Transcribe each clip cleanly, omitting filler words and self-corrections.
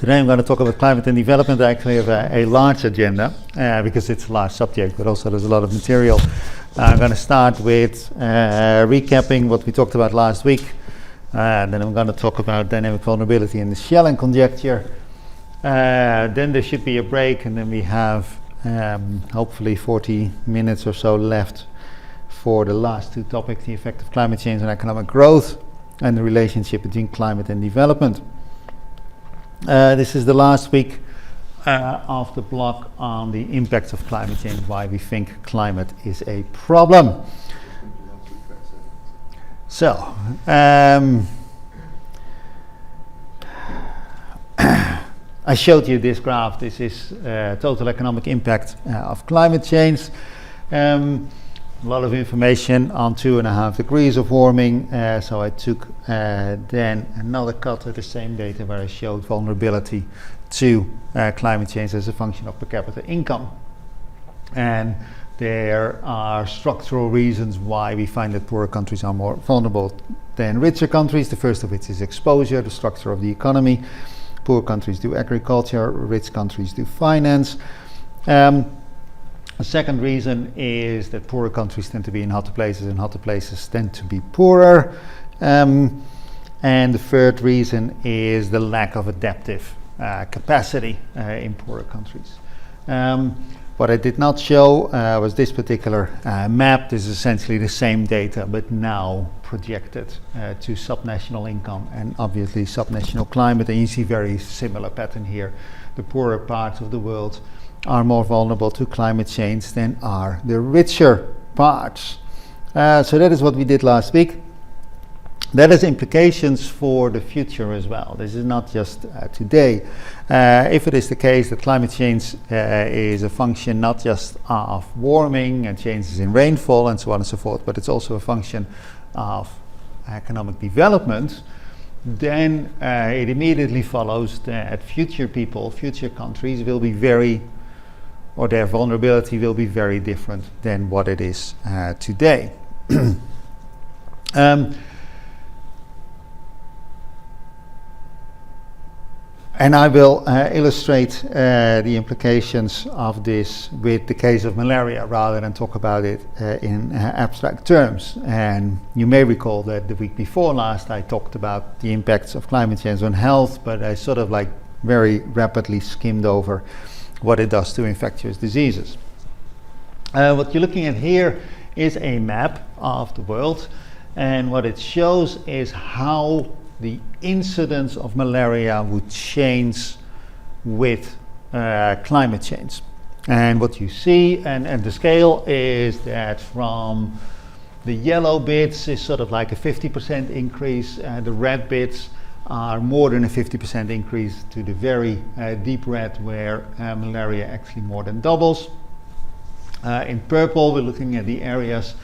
Today I'm going to talk about climate and development. I actually have a large agenda because it's a large subject, but also there's a lot of material. I'm going to start with recapping what we talked about last week. Then I'm going to talk about dynamic vulnerability and the Schelling conjecture. Then there should be a break, and then we have hopefully 40 minutes or so left for the last two topics, the effect of climate change on economic growth and the relationship between climate and development. This is the last week of the block on the impacts of climate change, why we think climate is a problem. So, I showed you this graph. This is total economic impact of climate change. A lot of information on 2.5 degrees of warming. So I took then another cut of the same data where I showed vulnerability to climate change as a function of per capita income. And there are structural reasons why we find that poorer countries are more vulnerable than richer countries. The first of which is exposure, the structure of the economy. Poor countries do agriculture, rich countries do finance. The second reason is that poorer countries tend to be in hotter places, and hotter places tend to be poorer. And the third reason is the lack of adaptive capacity in poorer countries. What I did not show was this particular map. This is essentially the same data, but now projected to subnational income and obviously subnational climate. And you see very similar pattern here. The poorer parts of the world are more vulnerable to climate change than are the richer parts. So that is what we did last week. That has implications for the future as well. This is not just today. If it is the case that climate change is a function not just of warming and changes in rainfall and so on and so forth, but it's also a function of economic development, then it immediately follows that future people, future countries will be or their vulnerability will be very different than what it is today. And I will illustrate the implications of this with the case of malaria rather than talk about it in abstract terms. And you may recall that the week before last I talked about the impacts of climate change on health, but I sort of like very rapidly skimmed over what it does to infectious diseases. What you're looking at here is a map of the world, and what it shows is how the incidence of malaria would change with climate change. And what you see, and the scale is that from the yellow bits is sort of like a 50% increase, the red bits are more than a 50% increase to the very deep red where malaria actually more than doubles. In purple we're looking at the areas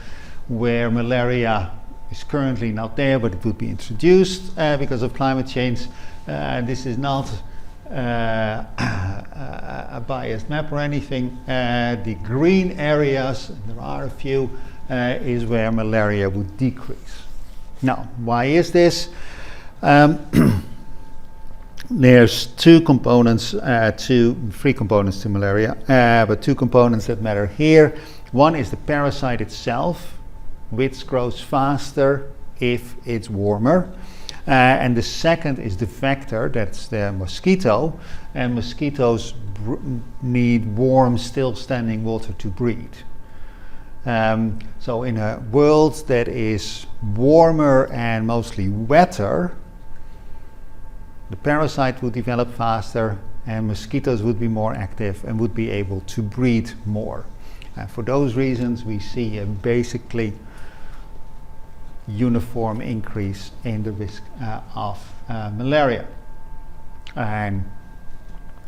where malaria is currently not there, but it would be introduced because of climate change. This is not a biased map or anything. The green areas, and there are a few, is where malaria would decrease. Now, why is this? There's three components to malaria, but two components that matter here. One is the parasite itself, which grows faster if it's warmer. And the second is the vector, that's the mosquito. And mosquitoes need warm, still standing water to breed. So in a world that is warmer and mostly wetter, the parasite would develop faster and mosquitoes would be more active and would be able to breed more. For those reasons, we see a basically uniform increase in the risk of malaria. And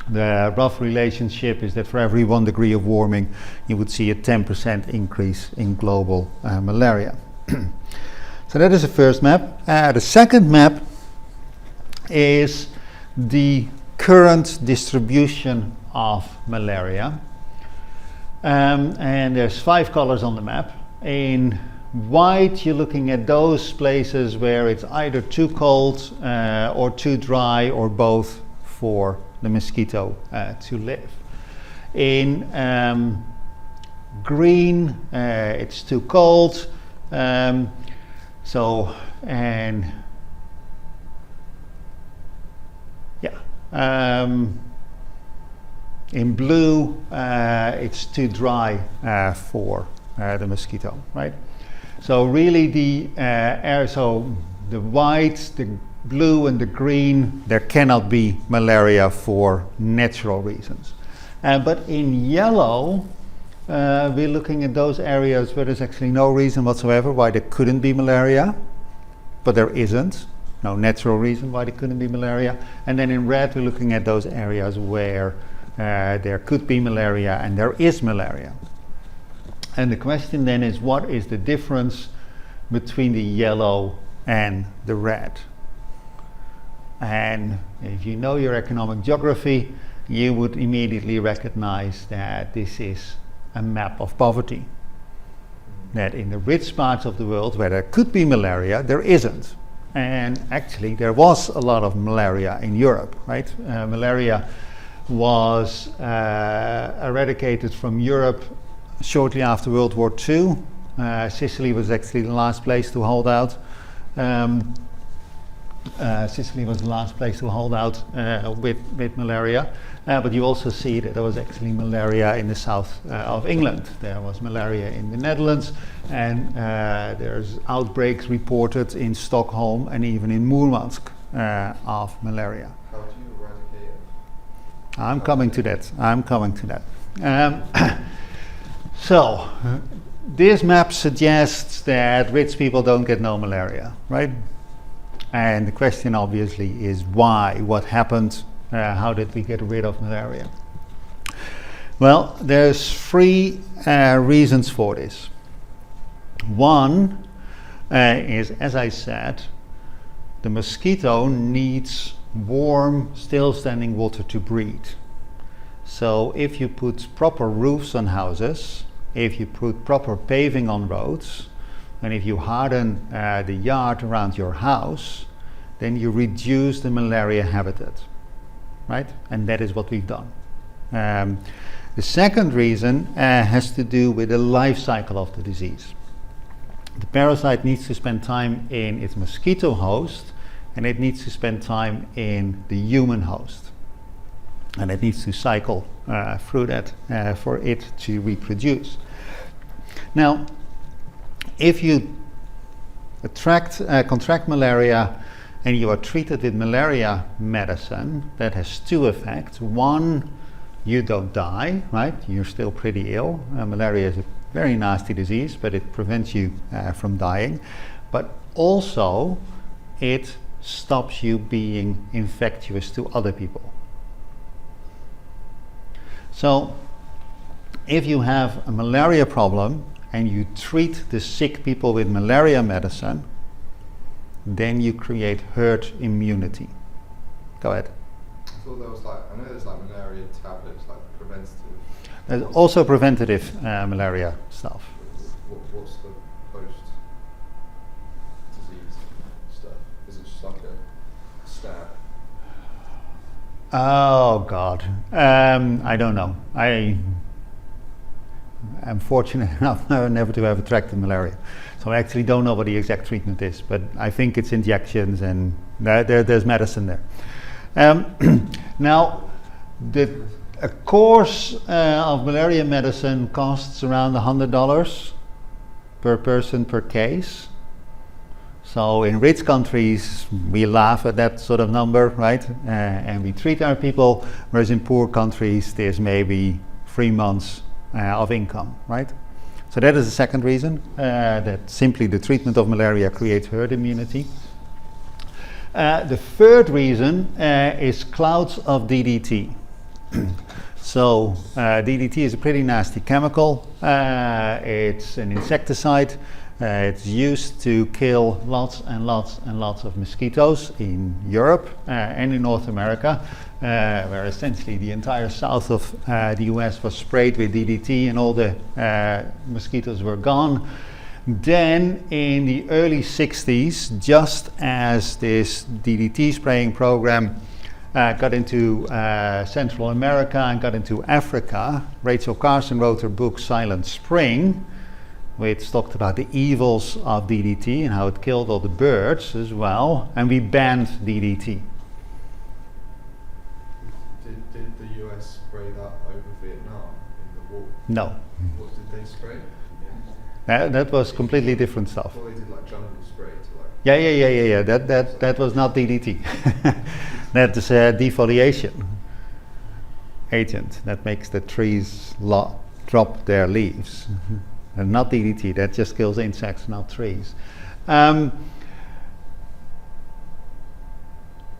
the rough relationship is that for every 1 degree of warming, you would see a 10% increase in global malaria. So that is the first map. The second map is the current distribution of malaria. And there's 5 colors on the map. In white, you're looking at those places where it's either too cold or too dry or both for the mosquito to live. In green, it's too cold. In blue, it's too dry for the mosquito, right? So really the white, the blue and the green, there cannot be malaria for natural reasons. But in yellow, we're looking at those areas where there's actually no reason whatsoever why there couldn't be malaria, but there isn't. No natural reason why there couldn't be malaria. And then in red, we're looking at those areas where there could be malaria and there is malaria. And the question then is, what is the difference between the yellow and the red? And if you know your economic geography, you would immediately recognize that this is a map of poverty. That in the rich parts of the world where there could be malaria, there isn't. And actually there was a lot of malaria in Europe, right? Malaria was eradicated from Europe shortly after World War II. Sicily was actually the last place to hold out. With malaria. But you also see that there was actually malaria in the south of England. There was malaria in the Netherlands, and there's outbreaks reported in Stockholm and even in Murmansk of malaria. How do you eradicate it? I'm coming to that. So, this map suggests that rich people don't get no malaria, right? And the question obviously is why? What happened? How did we get rid of malaria? Well, there's three reasons for this. One is, as I said, the mosquito needs warm, still standing water to breed. So if you put proper roofs on houses, if you put proper paving on roads, and if you harden the yard around your house, then you reduce the malaria habitat, right? And that is what we've done. The second reason has to do with the life cycle of the disease. The parasite needs to spend time in its mosquito host, and it needs to spend time in the human host. And it needs to cycle through that for it to reproduce. Now, if you contract malaria and you are treated with malaria medicine, that has two effects. One, you don't die, right? You're still pretty ill. Malaria is a very nasty disease, but it prevents you from dying. But also, it stops you being infectious to other people. So, if you have a malaria problem and you treat the sick people with malaria medicine, then you create herd immunity. Go ahead. I thought there was I know there's malaria tablets, preventative. There's also preventative malaria stuff. What's the post-disease stuff? Is it just like a stab? Oh God, I don't know. I am fortunate enough never to have attracted malaria, so I actually don't know what the exact treatment is. But I think it's injections, and there's medicine there. Now, a course of malaria medicine costs around $100 per person per case. So in rich countries, we laugh at that sort of number, right? And we treat our people, whereas in poor countries, there's maybe 3 months of income, right? So that is the second reason, that simply the treatment of malaria creates herd immunity. The third reason is clouds of DDT. So DDT is a pretty nasty chemical. It's an insecticide. It's used to kill lots and lots and lots of mosquitoes in Europe and in North America, where essentially the entire south of the US was sprayed with DDT and all the mosquitoes were gone. Then in the early 60s, just as this DDT spraying program got into Central America and got into Africa. Rachel Carson wrote her book Silent Spring, which talked about the evils of DDT and how it killed all the birds as well, and we banned DDT. Did the US spray that over Vietnam in the war? No. What did they spray? That was completely different stuff. Well, they did like jungle spray to like... Yeah. That was not DDT. That is a defoliation agent that makes the trees drop their leaves. And not DDT, that just kills insects, not trees.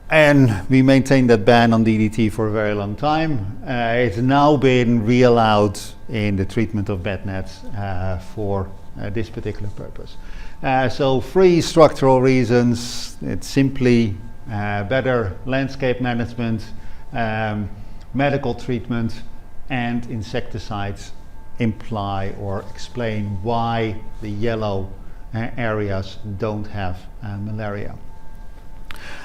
And we maintained that ban on DDT for a very long time. It's now been re-allowed in the treatment of bed nets for this particular purpose. So 3 structural reasons. It's simply better landscape management, medical treatment, and insecticides imply or explain why the yellow areas don't have malaria.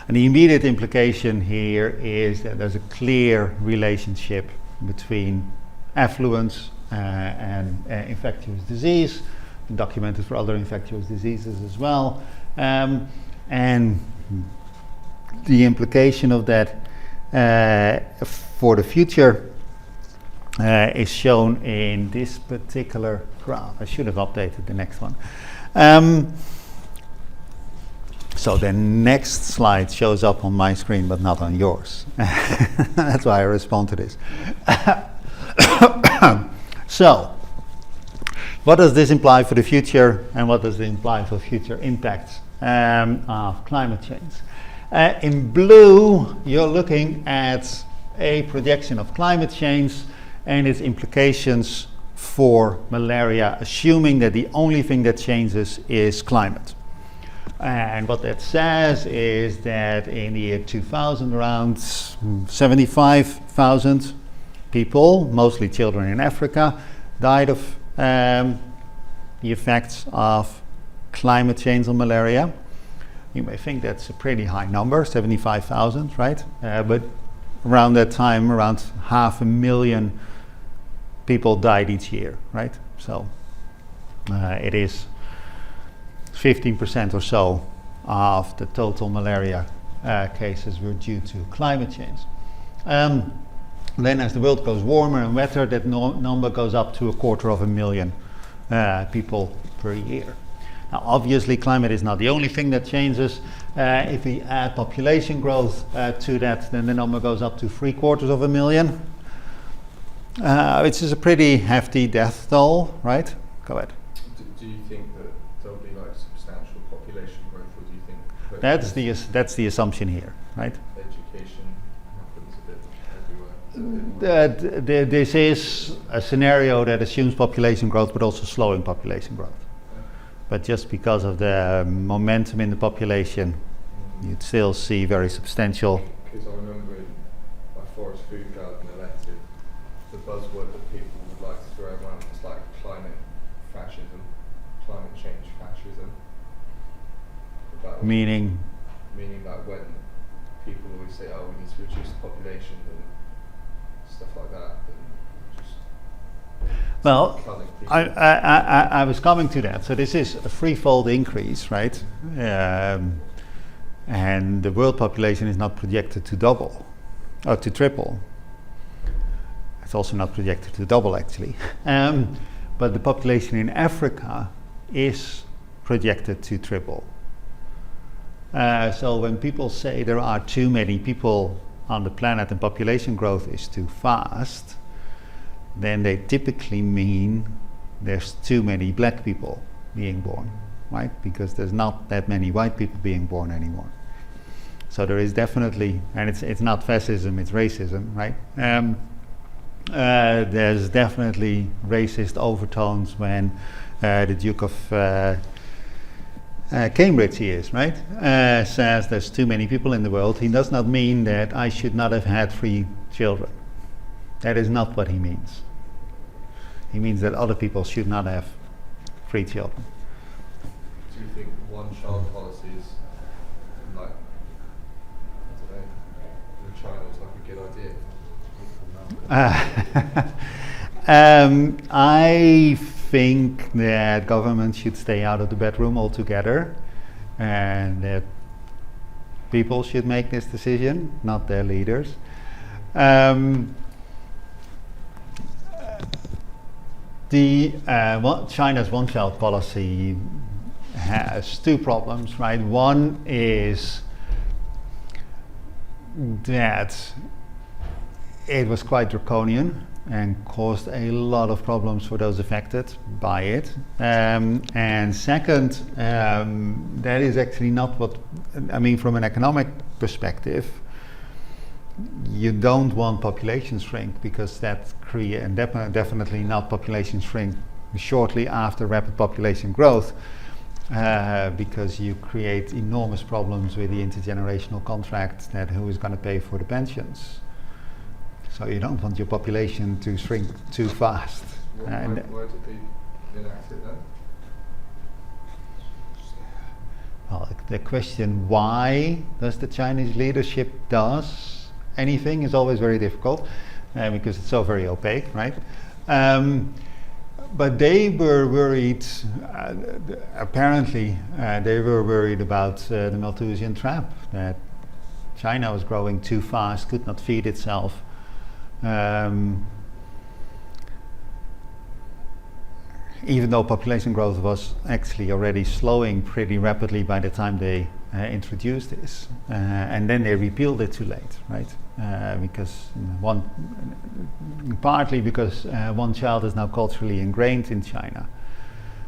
And the immediate implication here is that there's a clear relationship between affluence and infectious disease, documented for other infectious diseases as well. And the implication of that for the future is shown in this particular graph. I should have updated the next one. So the next slide shows up on my screen but not on yours. That's why I respond to this. So, what does this imply for the future, and what does it imply for future impacts of climate change? In blue, you're looking at a projection of climate change and its implications for malaria, assuming that the only thing that changes is climate. And what that says is that in the year 2000, around 75,000 people, mostly children in Africa, died of the effects of climate change on malaria. You may think that's a pretty high number, 75,000, right? But around that time, around 500,000 people died each year, right? So it is 15% or so of the total malaria cases were due to climate change. Then as the world goes warmer and wetter, that number goes up to 250,000 people per year. Now obviously climate is not the only thing that changes. If we add population growth to that, then the number goes up to 750,000, which is a pretty hefty death toll, right? Go ahead. Do you think that there'll be like substantial population growth, or do you think that's the assumption here, right? Education happens a bit everywhere? This is a scenario that assumes population growth but also slowing population growth. But just because of the momentum in the population, you'd still see very substantial. Because I remember in my forest food garden elective, the buzzword that people would like to throw around was like climate fascism, climate change fascism. Meaning that when people always say, oh, we need to reduce the population and stuff like that, then just well, I was coming to that. So this is a threefold increase, right? And the world population is not projected to double or to triple. It's also not projected to double, actually. But the population in Africa is projected to triple. So when people say there are too many people on the planet and population growth is too fast, then they typically mean there's too many black people being born, right? Because there's not that many white people being born anymore. So there is definitely, and it's not fascism, it's racism, right? There's definitely racist overtones when the Duke of Cambridge he is, right? Says there's too many people in the world. He does not mean that I should not have had 3 children. That is not what he means. He means that other people should not have 3 children. Do you think one-child policy is like, I don't know, in China good idea. I think that government should stay out of the bedroom altogether, and that people should make this decision, not their leaders. China's one-child policy has two problems, right? One is that it was quite draconian and caused a lot of problems for those affected by it. And second, that is actually not what, I mean, from an economic perspective, you don't want population shrink, because that and definitely not population shrink shortly after rapid population growth, because you create enormous problems with the intergenerational contract, that who is going to pay for the pensions. So you don't want your population to shrink too fast. Why did they enact it then? Well, the question why does the Chinese leadership does anything is always very difficult, because it's so very opaque, right? But they were worried, apparently they were worried about the Malthusian trap, that China was growing too fast, could not feed itself. Even though population growth was actually already slowing pretty rapidly by the time they introduced this, and then they repealed it too late, right? Because partly because one child is now culturally ingrained in China,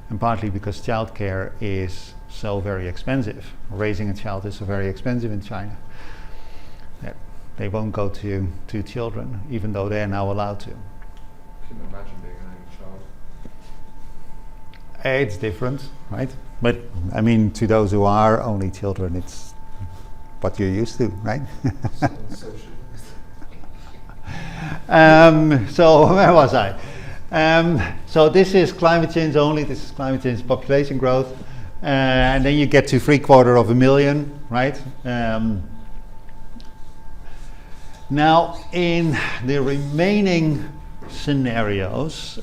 and partly because childcare is so very expensive. Raising a child is so very expensive in China that they won't go to 2 children, even though they are now allowed to. Couldn't imagine being an only child. It's different, right? But I mean, to those who are only children, it's what you're used to, right? So where was I? So this is climate change only. This is climate change population growth, and then you get to 750,000, right? Now, in the remaining scenarios,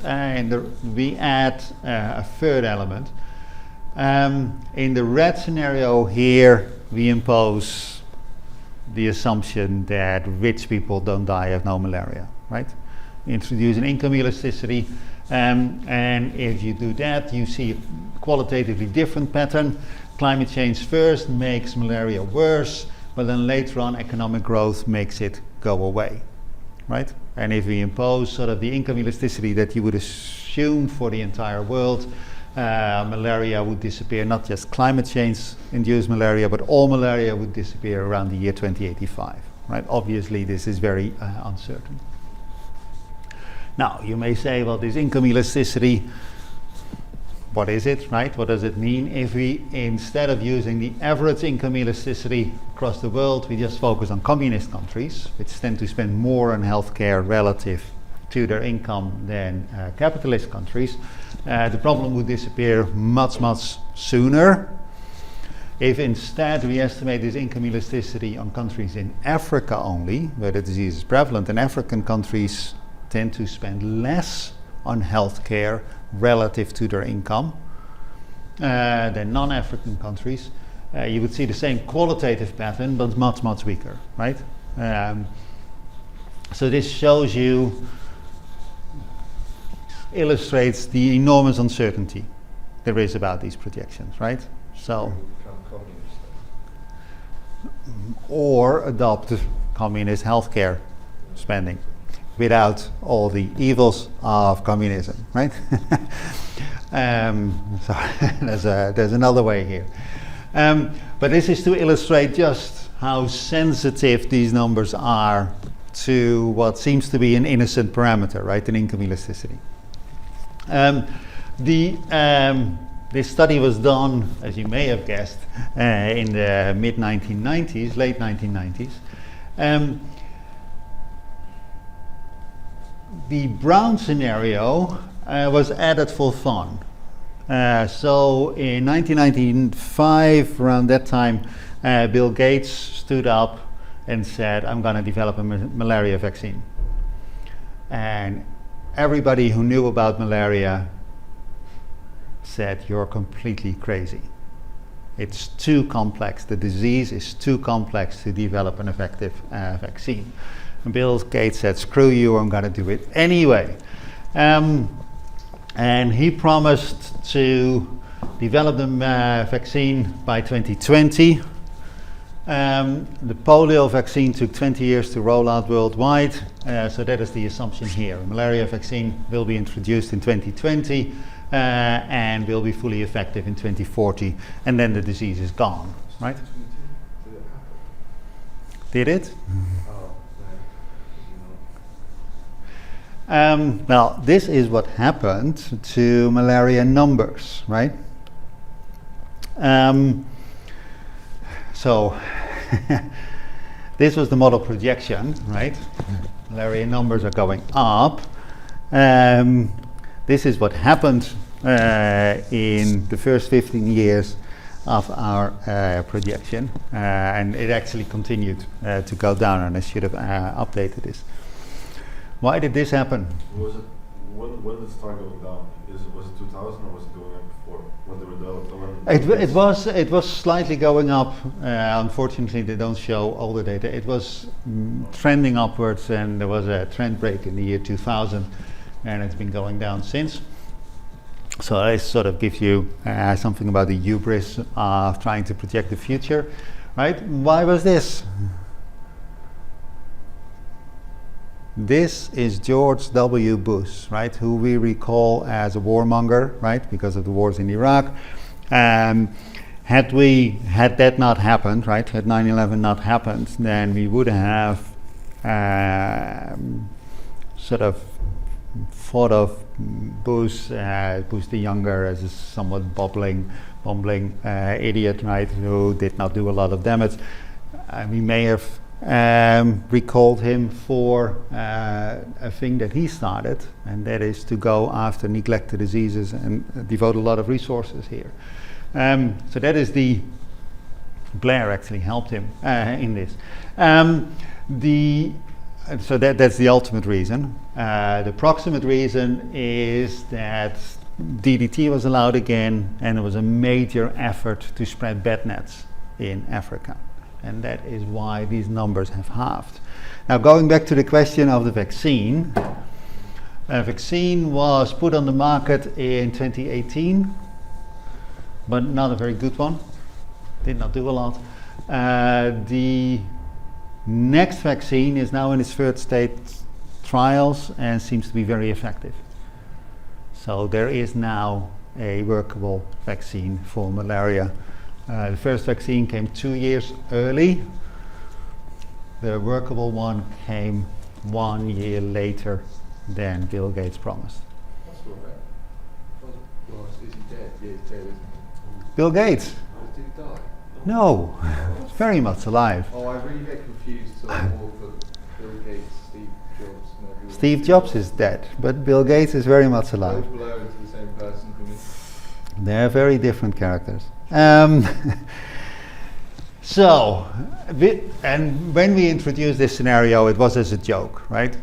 we add a third element. In the red scenario here, we impose the assumption that rich people don't die of no malaria, right? Introduce an income elasticity, and if you do that, you see a qualitatively different pattern. Climate change first makes malaria worse, but then later on economic growth makes it go away, right? And if we impose sort of the income elasticity that you would assume for the entire world, malaria would disappear, not just climate change induced malaria, but all malaria would disappear around the year 2085, right? Obviously this is very uncertain. Now you may say, well, this income elasticity, what is it, right? What does it mean? If we, instead of using the average income elasticity across the world, we just focus on communist countries, which tend to spend more on healthcare relative to their income than capitalist countries, the problem would disappear much, much sooner. If instead we estimate this income elasticity on countries in Africa only, where the disease is prevalent, and African countries tend to spend less on healthcare relative to their income than non-African countries, you would see the same qualitative pattern, but much, much weaker, right? So this shows you, illustrates the enormous uncertainty there is about these projections, right? So, or adopt communist healthcare spending without all the evils of communism, right? So there's another way here. But this is to illustrate just how sensitive these numbers are to what seems to be an innocent parameter, right? An income elasticity. This study was done, as you may have guessed, in the mid-1990s, late 1990s. The brown scenario was added for fun. So in 1995, around that time, Bill Gates stood up and said, I'm going to develop a malaria vaccine. And everybody who knew about malaria said, you're completely crazy. It's too complex. The disease is too complex to develop an effective vaccine. And Bill Gates said, screw you, I'm going to do it anyway. And he promised to develop the vaccine by 2020. The polio vaccine took 20 years to roll out worldwide, so that is the assumption here. A malaria vaccine will be introduced in 2020 and will be fully effective in 2040, and then the disease is gone, right? Did it? Well, this is what happened to malaria numbers, right? So this was the model projection, right? Malaria numbers are going up. This is what happened in the first 15 years of our projection, and it actually continued to go down, and I should have updated this. Why did this happen? When did it start going down? Was it 2000 or was it going up before? When they were It was slightly going up. Unfortunately, they don't show all the data. It was trending upwards, and there was a trend break in the year 2000, and it's been going down since. So I sort of give you something about the hubris of trying to project the future, right? Why was this? This is George W. Bush, right, who we recall as a warmonger, right, because of the wars in Iraq. Had that not happened, right, had 9/11 not happened, then we would have sort of thought of Bush the Younger as a somewhat bumbling idiot, right, who did not do a lot of damage. We may have recalled him for a thing that he started, and that is to go after neglected diseases and devote a lot of resources here. So that is Blair actually helped him in this. So that's the ultimate reason. The proximate reason is that DDT was allowed again, and there was a major effort to spread bed nets in Africa. And that is why these numbers have halved. Now, going back to the question of the vaccine, a vaccine was put on the market in 2018, but not a very good one. Did not do a lot. The next vaccine is now in its third stage trials and seems to be very effective. So there is now a workable vaccine for malaria. The first vaccine came 2 years early. The workable one came 1 year later than Bill Gates promised. That's all right. Well, is he dead? Yeah, he's dead, isn't he? Bill Gates? Did he die? No, he's very much alive. Oh, I really get confused to all the Bill Gates, Steve Jobs, and everyone. Steve Jobs is dead, but Bill Gates is very much alive. Both blow into the same person for me. They're very different characters. So, and when we introduced this scenario, it was as a joke, right?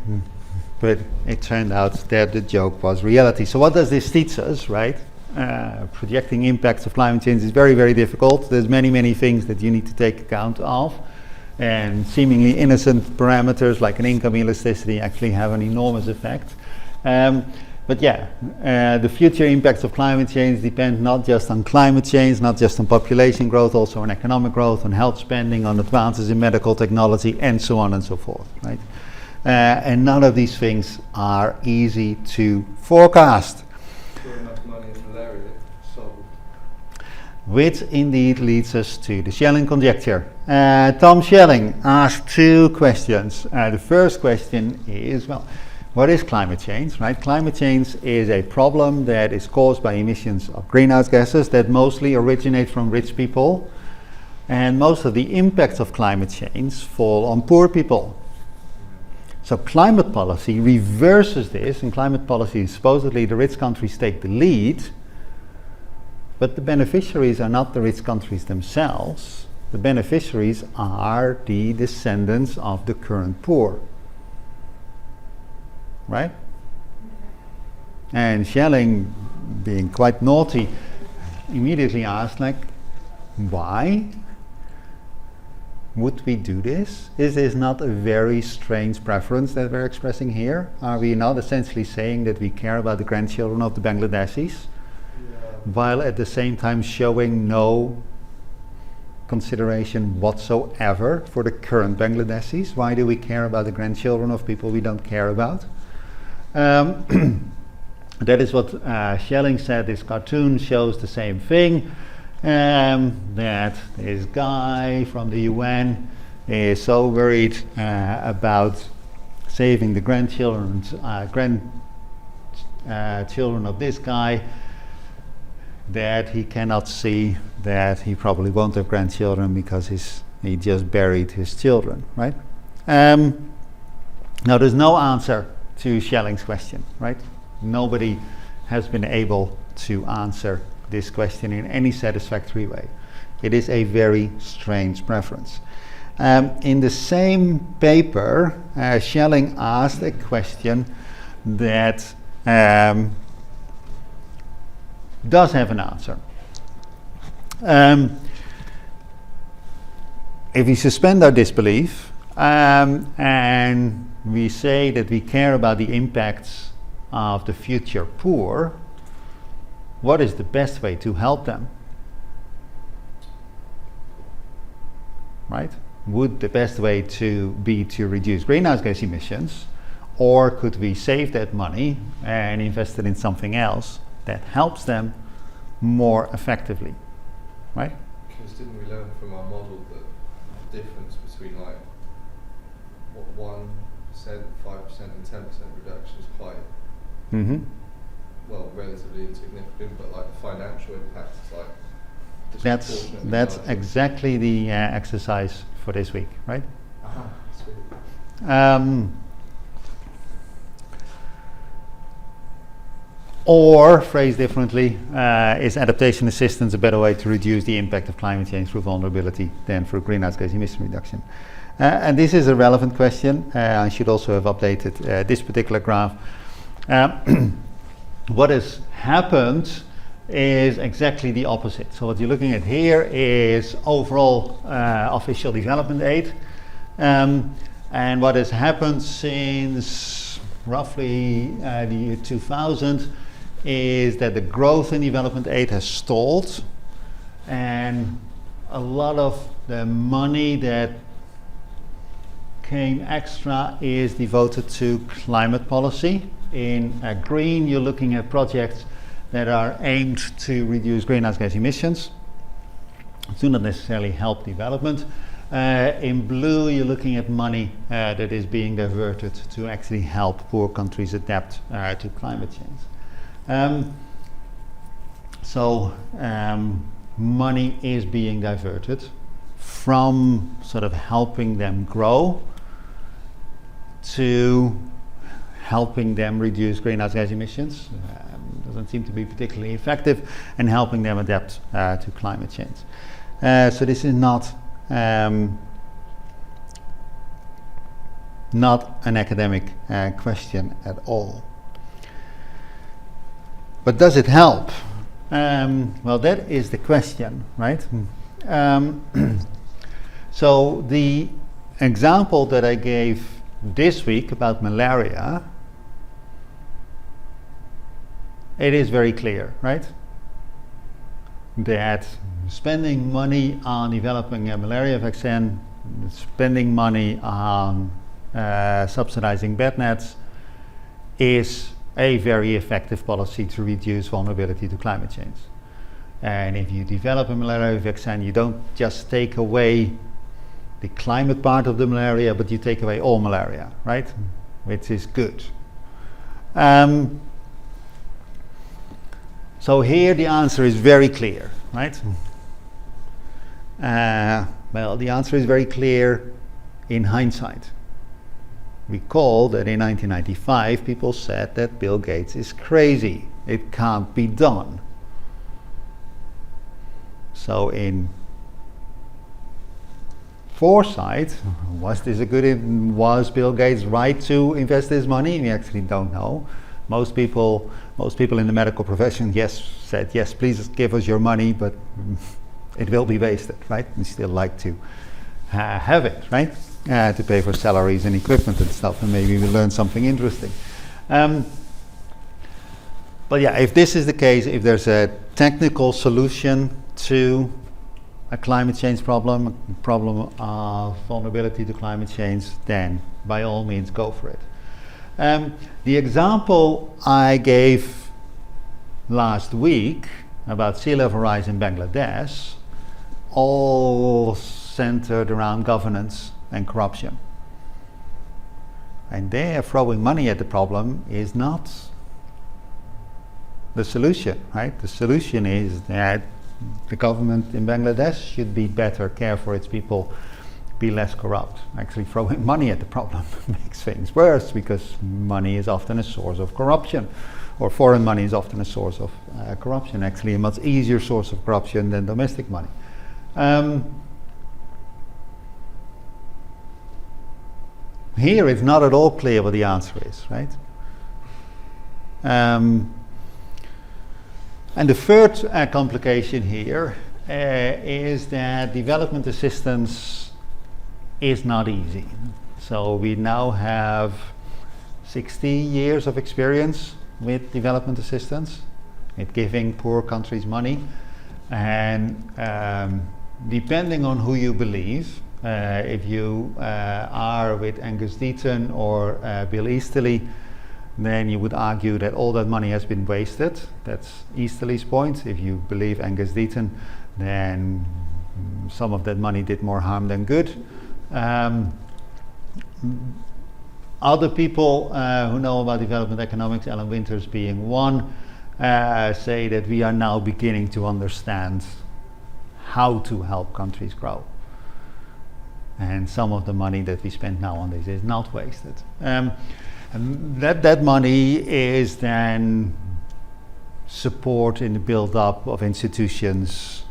But it turned out that the joke was reality. So what does this teach us, right? Projecting impacts of climate change is very, very difficult. There's many, many things that you need to take account of. And seemingly innocent parameters like an income elasticity actually have an enormous effect. But yeah, the future impacts of climate change depend not just on climate change, not just on population growth, also on economic growth, on health spending, on advances in medical technology, and so on and so forth, right? And none of these things are easy to forecast. Got enough money in malaria, solved. Which indeed leads us to the Schelling conjecture. Tom Schelling asked two questions. The first question is, well, what is climate change, right? Climate change is a problem that is caused by emissions of greenhouse gases that mostly originate from rich people, and most of the impacts of climate change fall on poor people. So climate policy reverses this, and climate policy is supposedly the rich countries take the lead, but the beneficiaries are not the rich countries themselves, The beneficiaries are the descendants of the current poor, right? And Schelling, being quite naughty, immediately asked, like, why would we do this? Is this not a very strange preference that we're expressing here? Are we not essentially saying that we care about the grandchildren of the Bangladeshis, while at the same time showing no consideration whatsoever for the current Bangladeshis? Why do we care about the grandchildren of people we don't care about? That is what Schelling said. This cartoon shows the same thing. That this guy from the UN is so worried about saving the grandchildren of this guy that he cannot see that he probably won't have grandchildren because he just buried his children, right? Now there's no answer to Schelling's question, right? Nobody has been able to answer this question in any satisfactory way. It is a very strange preference. In the same paper, Schelling asked a question that does have an answer. If we suspend our disbelief and we say that we care about the impacts of the future poor, what is the best way to help them? Right? Would the best way be to reduce greenhouse gas emissions, or could we save that money and invest it in something else that helps them more effectively? Right? Because didn't we learn from our model that the difference between like what 1%, 5% and 10% reduction is quite well, relatively insignificant, but like the financial impact is like disproportionately that's larger. exactly the exercise for this week, right? Sweet. Or, phrased differently, is adaptation assistance a better way to reduce the impact of climate change through vulnerability than through greenhouse gas emission reduction? And this is a relevant question. I should also have updated this particular graph. What has happened is exactly the opposite. So what you're looking at here is overall official development aid. And what has happened since roughly the year 2000 is that the growth in development aid has stalled, and a lot of the money that came extra is devoted to climate policy. In green, you're looking at projects that are aimed to reduce greenhouse gas emissions, do not necessarily help development. In blue, you're looking at money that is being diverted to actually help poor countries adapt to climate change. So money is being diverted from sort of helping them grow to helping them reduce greenhouse gas emissions. Doesn't seem to be particularly effective, and helping them adapt to climate change. So this is not an academic question at all. But does it help? Well, that is the question, right? So the example that I gave this week about malaria, it is very clear, right? That spending money on developing a malaria vaccine, spending money on subsidizing bed nets is a very effective policy to reduce vulnerability to climate change. And if you develop a malaria vaccine, you don't just take away the climate part of the malaria, but you take away all malaria, right? Which is good. So here the answer is very clear, right? Well, the answer is very clear in hindsight. Recall that in 1995 people said that Bill Gates is crazy. It can't be done. So in foresight. Was this a good? Was Bill Gates right to invest this money? We actually don't know. Most people in the medical profession, said yes, please give us your money, but it will be wasted, right? We still like to have it, right? To pay for salaries and equipment and stuff, and maybe we learn something interesting. But yeah, if this is the case, if there's a technical solution to a climate change problem, a problem of vulnerability to climate change, then by all means go for it. The example I gave last week about sea level rise in Bangladesh all centered around governance and corruption. And there, throwing money at the problem is not the solution, right? The solution is that the government in Bangladesh should be better, care for its people, be less corrupt. Actually, throwing money at the problem makes things worse, because money is often a source of corruption, or foreign money is often a source of corruption. Actually, a much easier source of corruption than domestic money. Here, it's not at all clear what the answer is, right? And the third complication here is that development assistance is not easy. So we now have 60 years of experience with development assistance, with giving poor countries money. And depending on who you believe, if you are with Angus Deaton or Bill Easterly, then you would argue that all that money has been wasted. That's Easterly's point. If you believe Angus Deaton, then some of that money did more harm than good. Other people who know about development economics, Alan Winters being one, say that we are now beginning to understand how to help countries grow. And some of the money that we spend now on this is not wasted. And that money is then support in the build-up of institutions,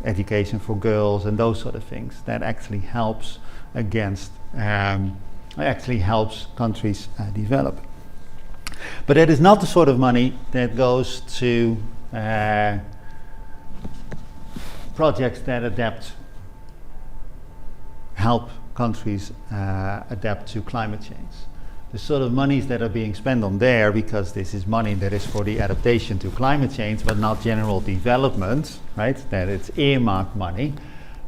education for girls, and those sort of things. That actually helps helps countries develop. But it is not the sort of money that goes to projects that help countries adapt to climate change. The sort of monies that are being spent on there, because this is money that is for the adaptation to climate change, but not general development, right? That it's earmarked money,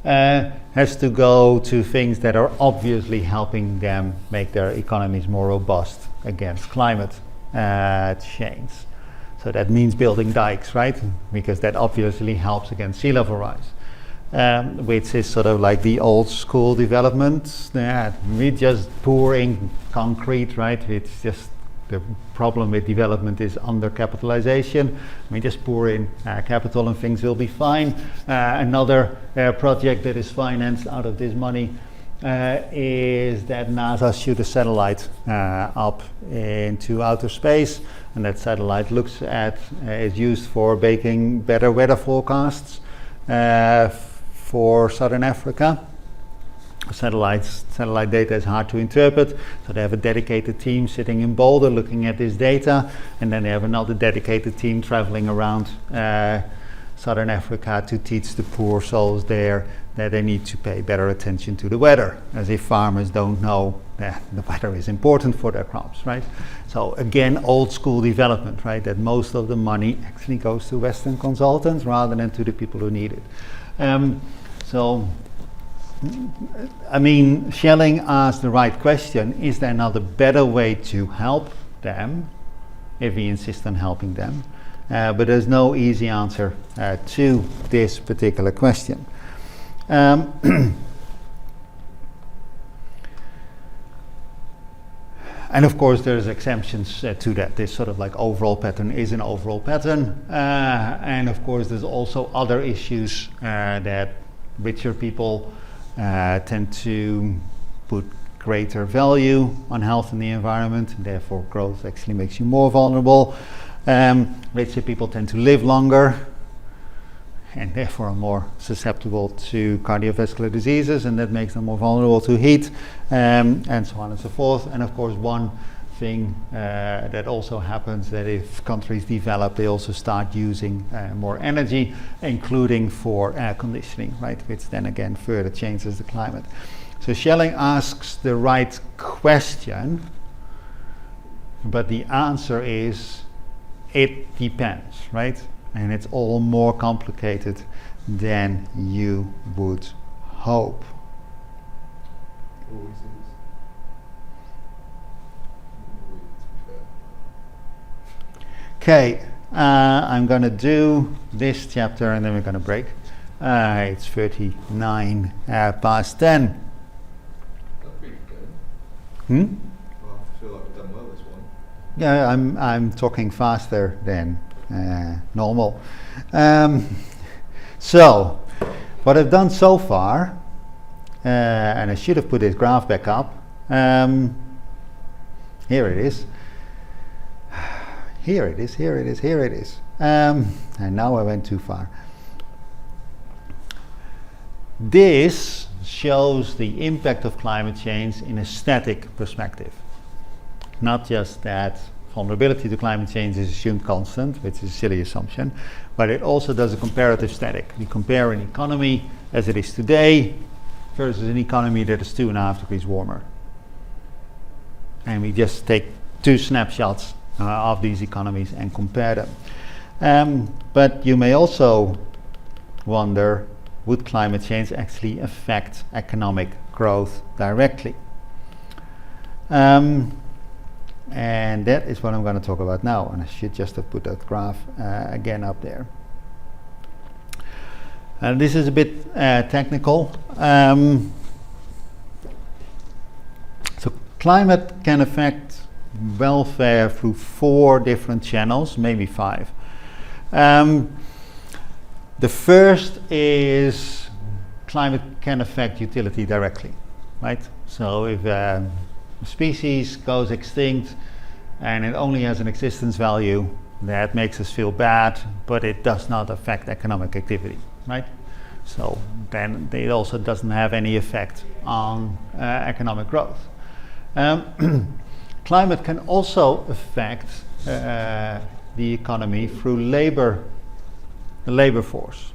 has to go to things that are obviously helping them make their economies more robust against climate change. So that means building dikes, right? Because that obviously helps against sea level rise. Which is sort of like the old school development. We just pour in concrete, right? It's just the problem with development is undercapitalization. We just pour in capital and things will be fine. Another project that is financed out of this money is that NASA shoot a satellite up into outer space, and that satellite is used for making better weather forecasts for Southern Africa. Satellite data is hard to interpret, so they have a dedicated team sitting in Boulder looking at this data, and then they have another dedicated team traveling around Southern Africa to teach the poor souls there that they need to pay better attention to the weather, as if farmers don't know that the weather is important for their crops, right? So again, old school development, right? That most of the money actually goes to Western consultants rather than to the people who need it. Schelling asked the right question: is there not a better way to help them if we insist on helping them? But there's no easy answer to this particular question. And of course there's exemptions to that. This sort of like overall pattern is an overall pattern. And of course there's also other issues that richer people tend to put greater value on health and the environment, and therefore growth actually makes you more vulnerable. Richer people tend to live longer. and therefore are more susceptible to cardiovascular diseases, and that makes them more vulnerable to heat, and so on and so forth. And of course, one thing that also happens, that if countries develop, they also start using more energy, including for air conditioning, right, which then again further changes the climate. So Schelling asks the right question, but the answer is it depends, right? And it's all more complicated than you would hope. Always is. Okay, I'm going to do this chapter and then we're going to break. It's 39 past 10. That's pretty good. Hmm? Well, I feel like we've done well this one. Yeah, I'm talking faster than normal. So, what I've done so far, and I should have put this graph back up. Here it is. Here it is, here it is, here it is. And now I went too far. This shows the impact of climate change in a static perspective. Not just that vulnerability to climate change is assumed constant, which is a silly assumption, but it also does a comparative static. We compare an economy as it is today versus an economy that is 2.5 degrees warmer. And we just take two snapshots of these economies and compare them. But you may also wonder, would climate change actually affect economic growth directly? And that is what I'm going to talk about now, and I should just have put that graph again up there. And this is a bit technical. So climate can affect welfare through 4 different channels, maybe 5. The first is climate can affect utility directly, right? So if a species goes extinct and it only has an existence value, that makes us feel bad, but it does not affect economic activity, right? So then it also doesn't have any effect on economic growth. Climate can also affect the economy through the labor force.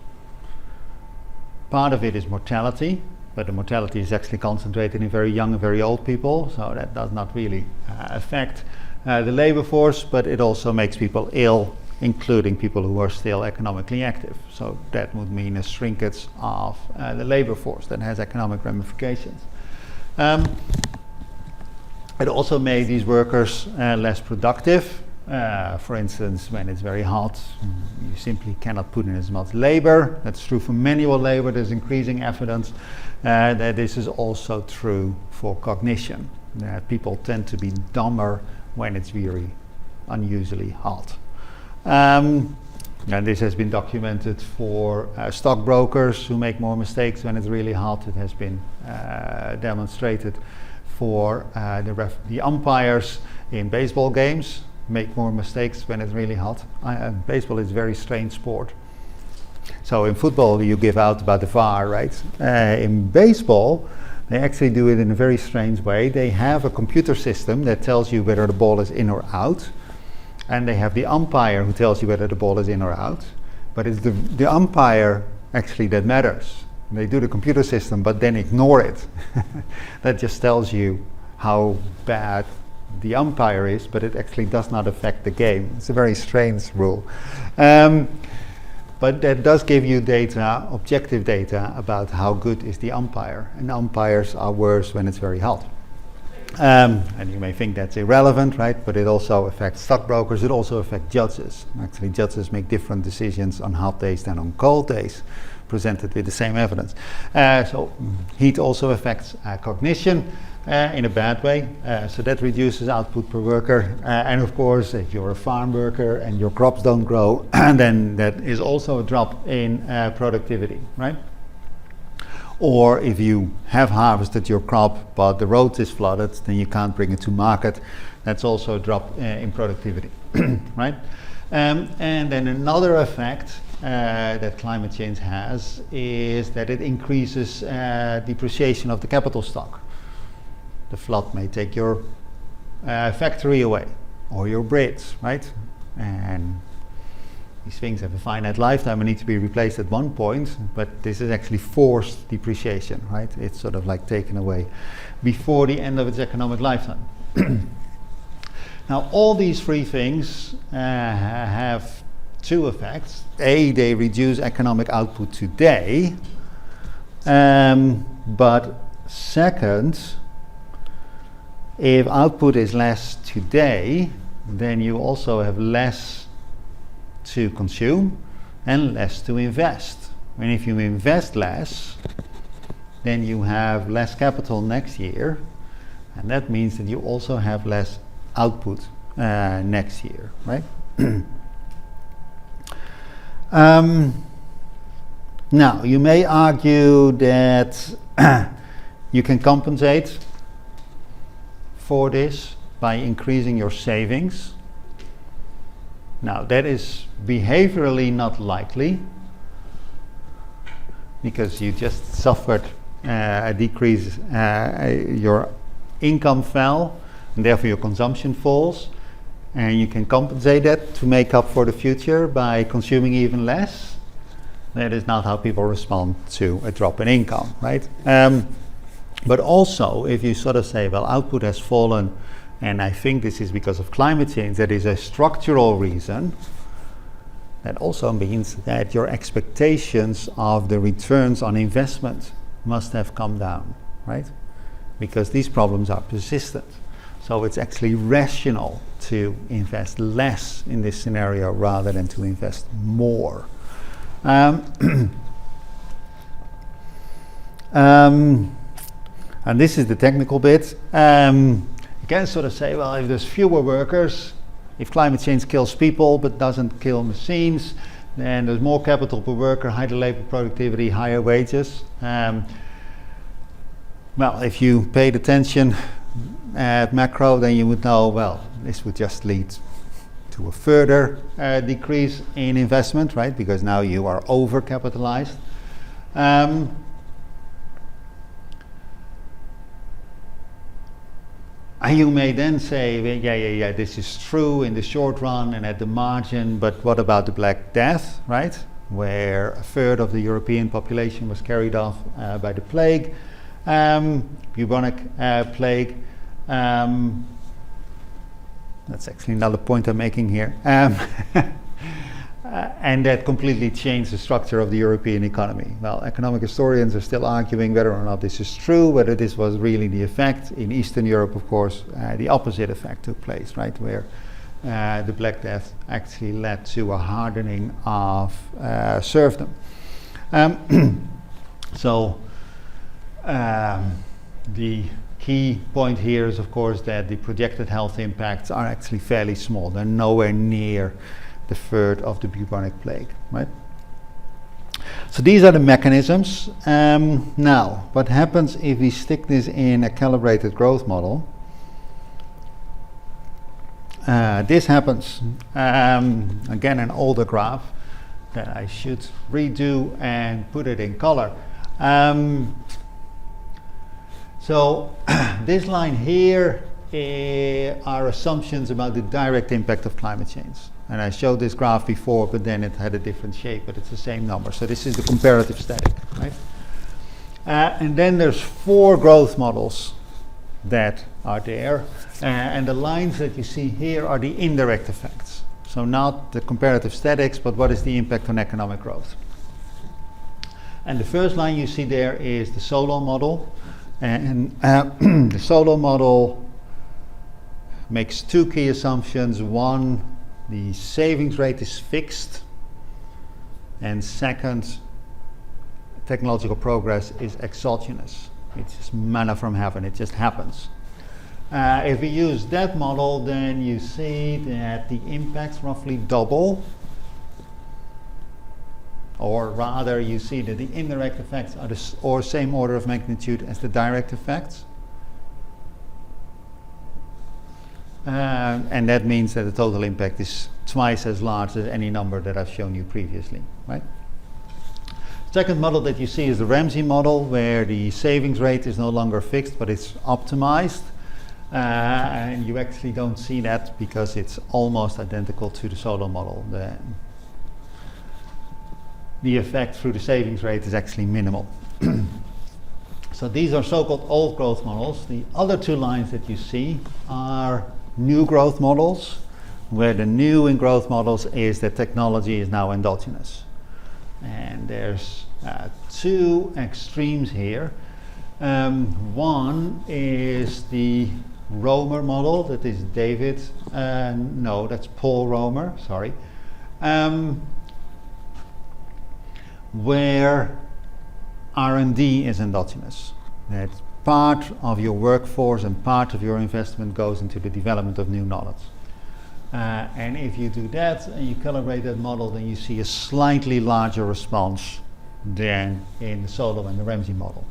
Part of it is mortality, but the mortality is actually concentrated in very young and very old people, so that does not really affect the labor force, but it also makes people ill, including people who are still economically active. So that would mean a shrinkage of the labor force that has economic ramifications. It also made these workers less productive. For instance, when it's very hot, you simply cannot put in as much labor. That's true for manual labor. There's increasing evidence that this is also true for cognition. People tend to be dumber when it's very unusually hot. And this has been documented for stockbrokers who make more mistakes when it's really hot. It has been demonstrated for the umpires in baseball games, make more mistakes when it's really hot. Baseball is a very strange sport. So in football you give out about the VAR, right? In baseball they actually do it in a very strange way. They have a computer system that tells you whether the ball is in or out, and they have the umpire who tells you whether the ball is in or out, but it's the umpire actually that matters. They do the computer system but then ignore it. That just tells you how bad the umpire is, but it actually does not affect the game. It's a very strange rule. But that does give you data, objective data, about how good is the umpire. And umpires are worse when it's very hot. And you may think that's irrelevant, right? But it also affects stockbrokers. It also affects judges. Actually, judges make different decisions on hot days than on cold days, presented with the same evidence. So heat also affects cognition in a bad way. So that reduces output per worker. And of course, if you're a farm worker and your crops don't grow, then that is also a drop in productivity, right? Or if you have harvested your crop but the road is flooded, then you can't bring it to market. That's also a drop in productivity, right? And then another effect that climate change has is that it increases depreciation of the capital stock. The flood may take your factory away or your bridge, right? And these things have a finite lifetime and need to be replaced at one point, but this is actually forced depreciation, right? It's sort of like taken away before the end of its economic lifetime. Now, all these three things have two effects. A, they reduce economic output today, but second, if output is less today, then you also have less to consume and less to invest. And if you invest less, then you have less capital next year, and that means that you also have less output next year, right? Now, you may argue that you can compensate for this by increasing your savings. Now, that is behaviorally not likely because you just suffered a decrease, your income fell, and therefore your consumption falls, and you can compensate that to make up for the future by consuming even less. That is not how people respond to a drop in income, right? But also, if you sort of say, well, output has fallen, and I think this is because of climate change, that is a structural reason, that also means that your expectations of the returns on investment must have come down, right? Because these problems are persistent. So it's actually rational to invest less in this scenario rather than to invest more. And this is the technical bit. You can sort of say, well, if there's fewer workers, if climate change kills people but doesn't kill machines, then there's more capital per worker, higher labor productivity, higher wages. Well, if you paid attention at macro, then you would know, well, this would just lead to a further decrease in investment, right? Because now you are overcapitalized. And you may then say, well, yeah, this is true in the short run and at the margin, but what about the Black Death, right? Where a third of the European population was carried off by the plague, bubonic plague. That's actually another point I'm making here. And that completely changed the structure of the European economy. Well, economic historians are still arguing whether or not this is true, whether this was really the effect. In Eastern Europe, of course, the opposite effect took place, right, where the Black Death actually led to a hardening of serfdom. So the key point here is, of course, that the projected health impacts are actually fairly small. They're nowhere near the third of the bubonic plague, right? So these are the mechanisms. Now, what happens if we stick this in a calibrated growth model? This happens, again, an older graph that I should redo and put it in color. So this line here are assumptions about the direct impact of climate change. And I showed this graph before, but then it had a different shape, but it's the same number. So this is the comparative static, right? And then there's 4 growth models that are there. And the lines that you see here are the indirect effects. So not the comparative statics, but what is the impact on economic growth. And the first line you see there is the Solo model. And the Solo model makes 2 key assumptions. One, the savings rate is fixed, and second, technological progress is exogenous. It's just manna from heaven, it just happens. If we use that model, then you see that the impacts roughly double, or rather you see that the indirect effects are the same order of magnitude as the direct effects. and that means that the total impact is twice as large as any number that I've shown you previously, right? Second model that you see is the Ramsey model, where the savings rate is no longer fixed, but it's optimized. And you actually don't see that because it's almost identical to the solo model. The effect through the savings rate is actually minimal. So these are so-called old growth models. The other two lines that you see are new growth models, where the new in growth models is that technology is now endogenous. And there's two extremes here. One is the Romer model, that is David, no, that's Paul Romer, sorry, where R&D is endogenous. That part of your workforce and part of your investment goes into the development of new knowledge. And if you do that and you calibrate that model, then you see a slightly larger response than in the Solo and the Ramsey model.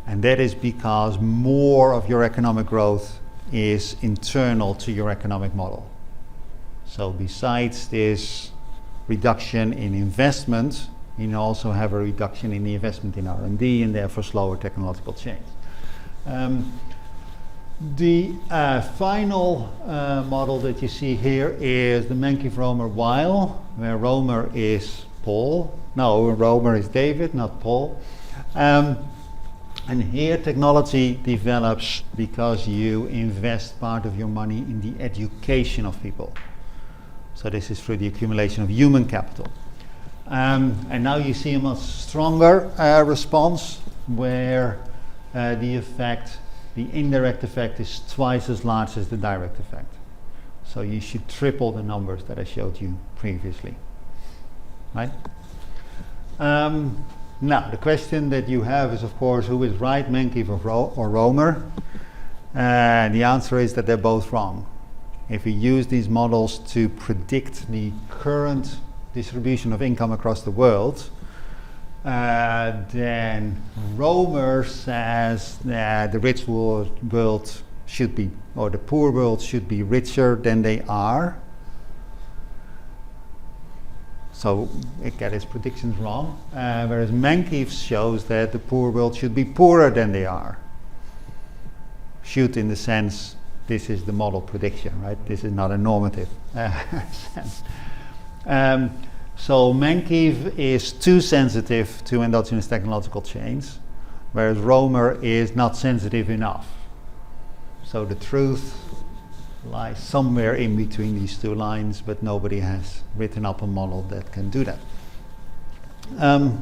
And that is because more of your economic growth is internal to your economic model. So besides this reduction in investment, you also have a reduction in the investment in R&D and therefore slower technological change. The final model that you see here is the Menke-Romer-Weil, where Romer is Paul. No, Romer is David, not Paul. And here technology develops because you invest part of your money in the education of people. So this is through the accumulation of human capital. And now you see a much stronger response, where the indirect effect is twice as large as the direct effect. So you should triple the numbers that I showed you previously, right? Now, the question that you have is, of course, who is right, Menke or Romer? The answer is that they're both wrong. If we use these models to predict the current distribution of income across the world, then Romer says that the rich world should be, or the poor world should be richer than they are. So it got his predictions wrong, whereas Menke shows that the poor world should be poorer than they are. Should in the sense, this is the model prediction, right? This is not a normative sense. So Menke is too sensitive to endogenous technological change, whereas Romer is not sensitive enough. So the truth lies somewhere in between these two lines, but nobody has written up a model that can do that. Decent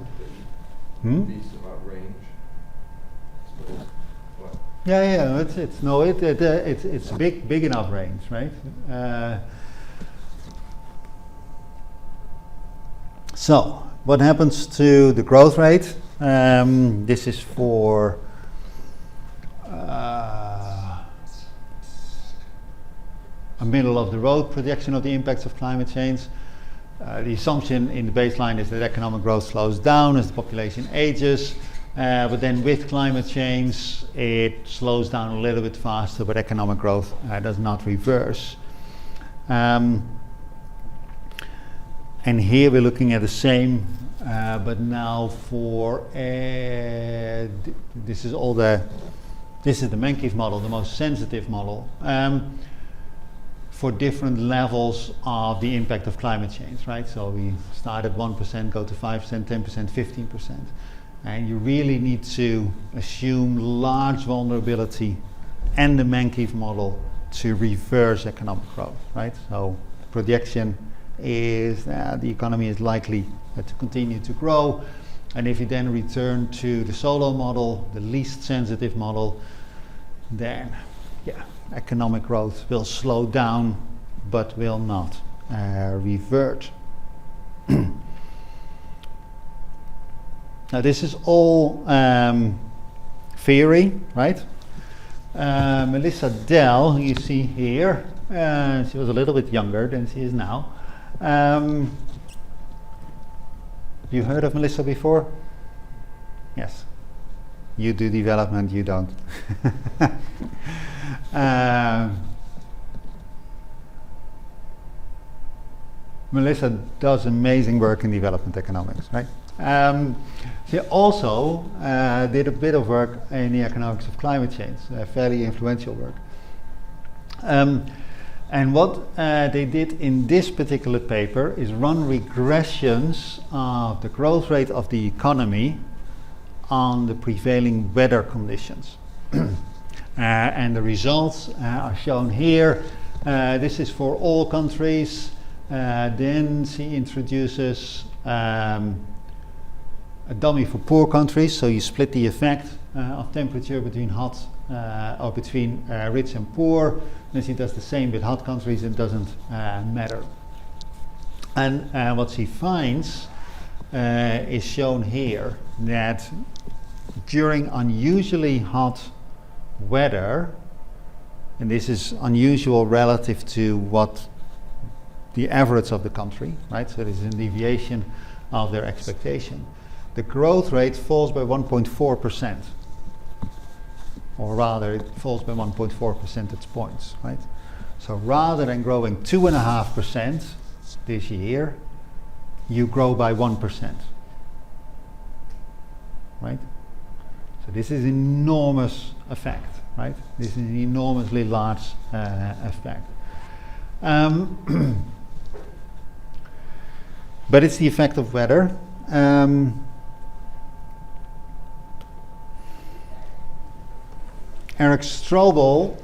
about range. Yeah, it's big enough range, right? So what happens to the growth rate? This is for a middle of the road projection of the impacts of climate change. The assumption in the baseline is that economic growth slows down as the population ages, but then with climate change it slows down a little bit faster, but economic growth does not reverse. And here we're looking at the same, but now for this is the Menke model, the most sensitive model, for different levels of the impact of climate change, right? So we start at 1%, go to 5%, 10%, 15%. And you really need to assume large vulnerability and the Menke model to reverse economic growth, right? So projection is the economy is likely to continue to grow. And if you then return to the Solo model, the least sensitive model, then economic growth will slow down, but will not revert. Now this is all theory, right? Melissa Dell, you see here, she was a little bit younger than she is now. You heard of Melissa before? Yes. You do development, you don't. Melissa does amazing work in development economics, right? She also did a bit of work in the economics of climate change, fairly influential work. And what they did in this particular paper is run regressions of the growth rate of the economy on the prevailing weather conditions. And the results are shown here. This is for all countries. Then she introduces a dummy for poor countries, so you split the effect of temperature between hot or between rich and poor. Then she does the same with hot countries. It doesn't matter. And what she finds is shown here, that during unusually hot weather, and this is unusual relative to what the average of the country, right? So this is a deviation of their expectation. The growth rate falls by 1.4%, or rather it falls by 1.4 percentage points, right? So rather than growing 2.5% this year, you grow by 1%, right? So this is enormous effect, right? This is an enormously large effect. But it's the effect of weather. Eric Strobel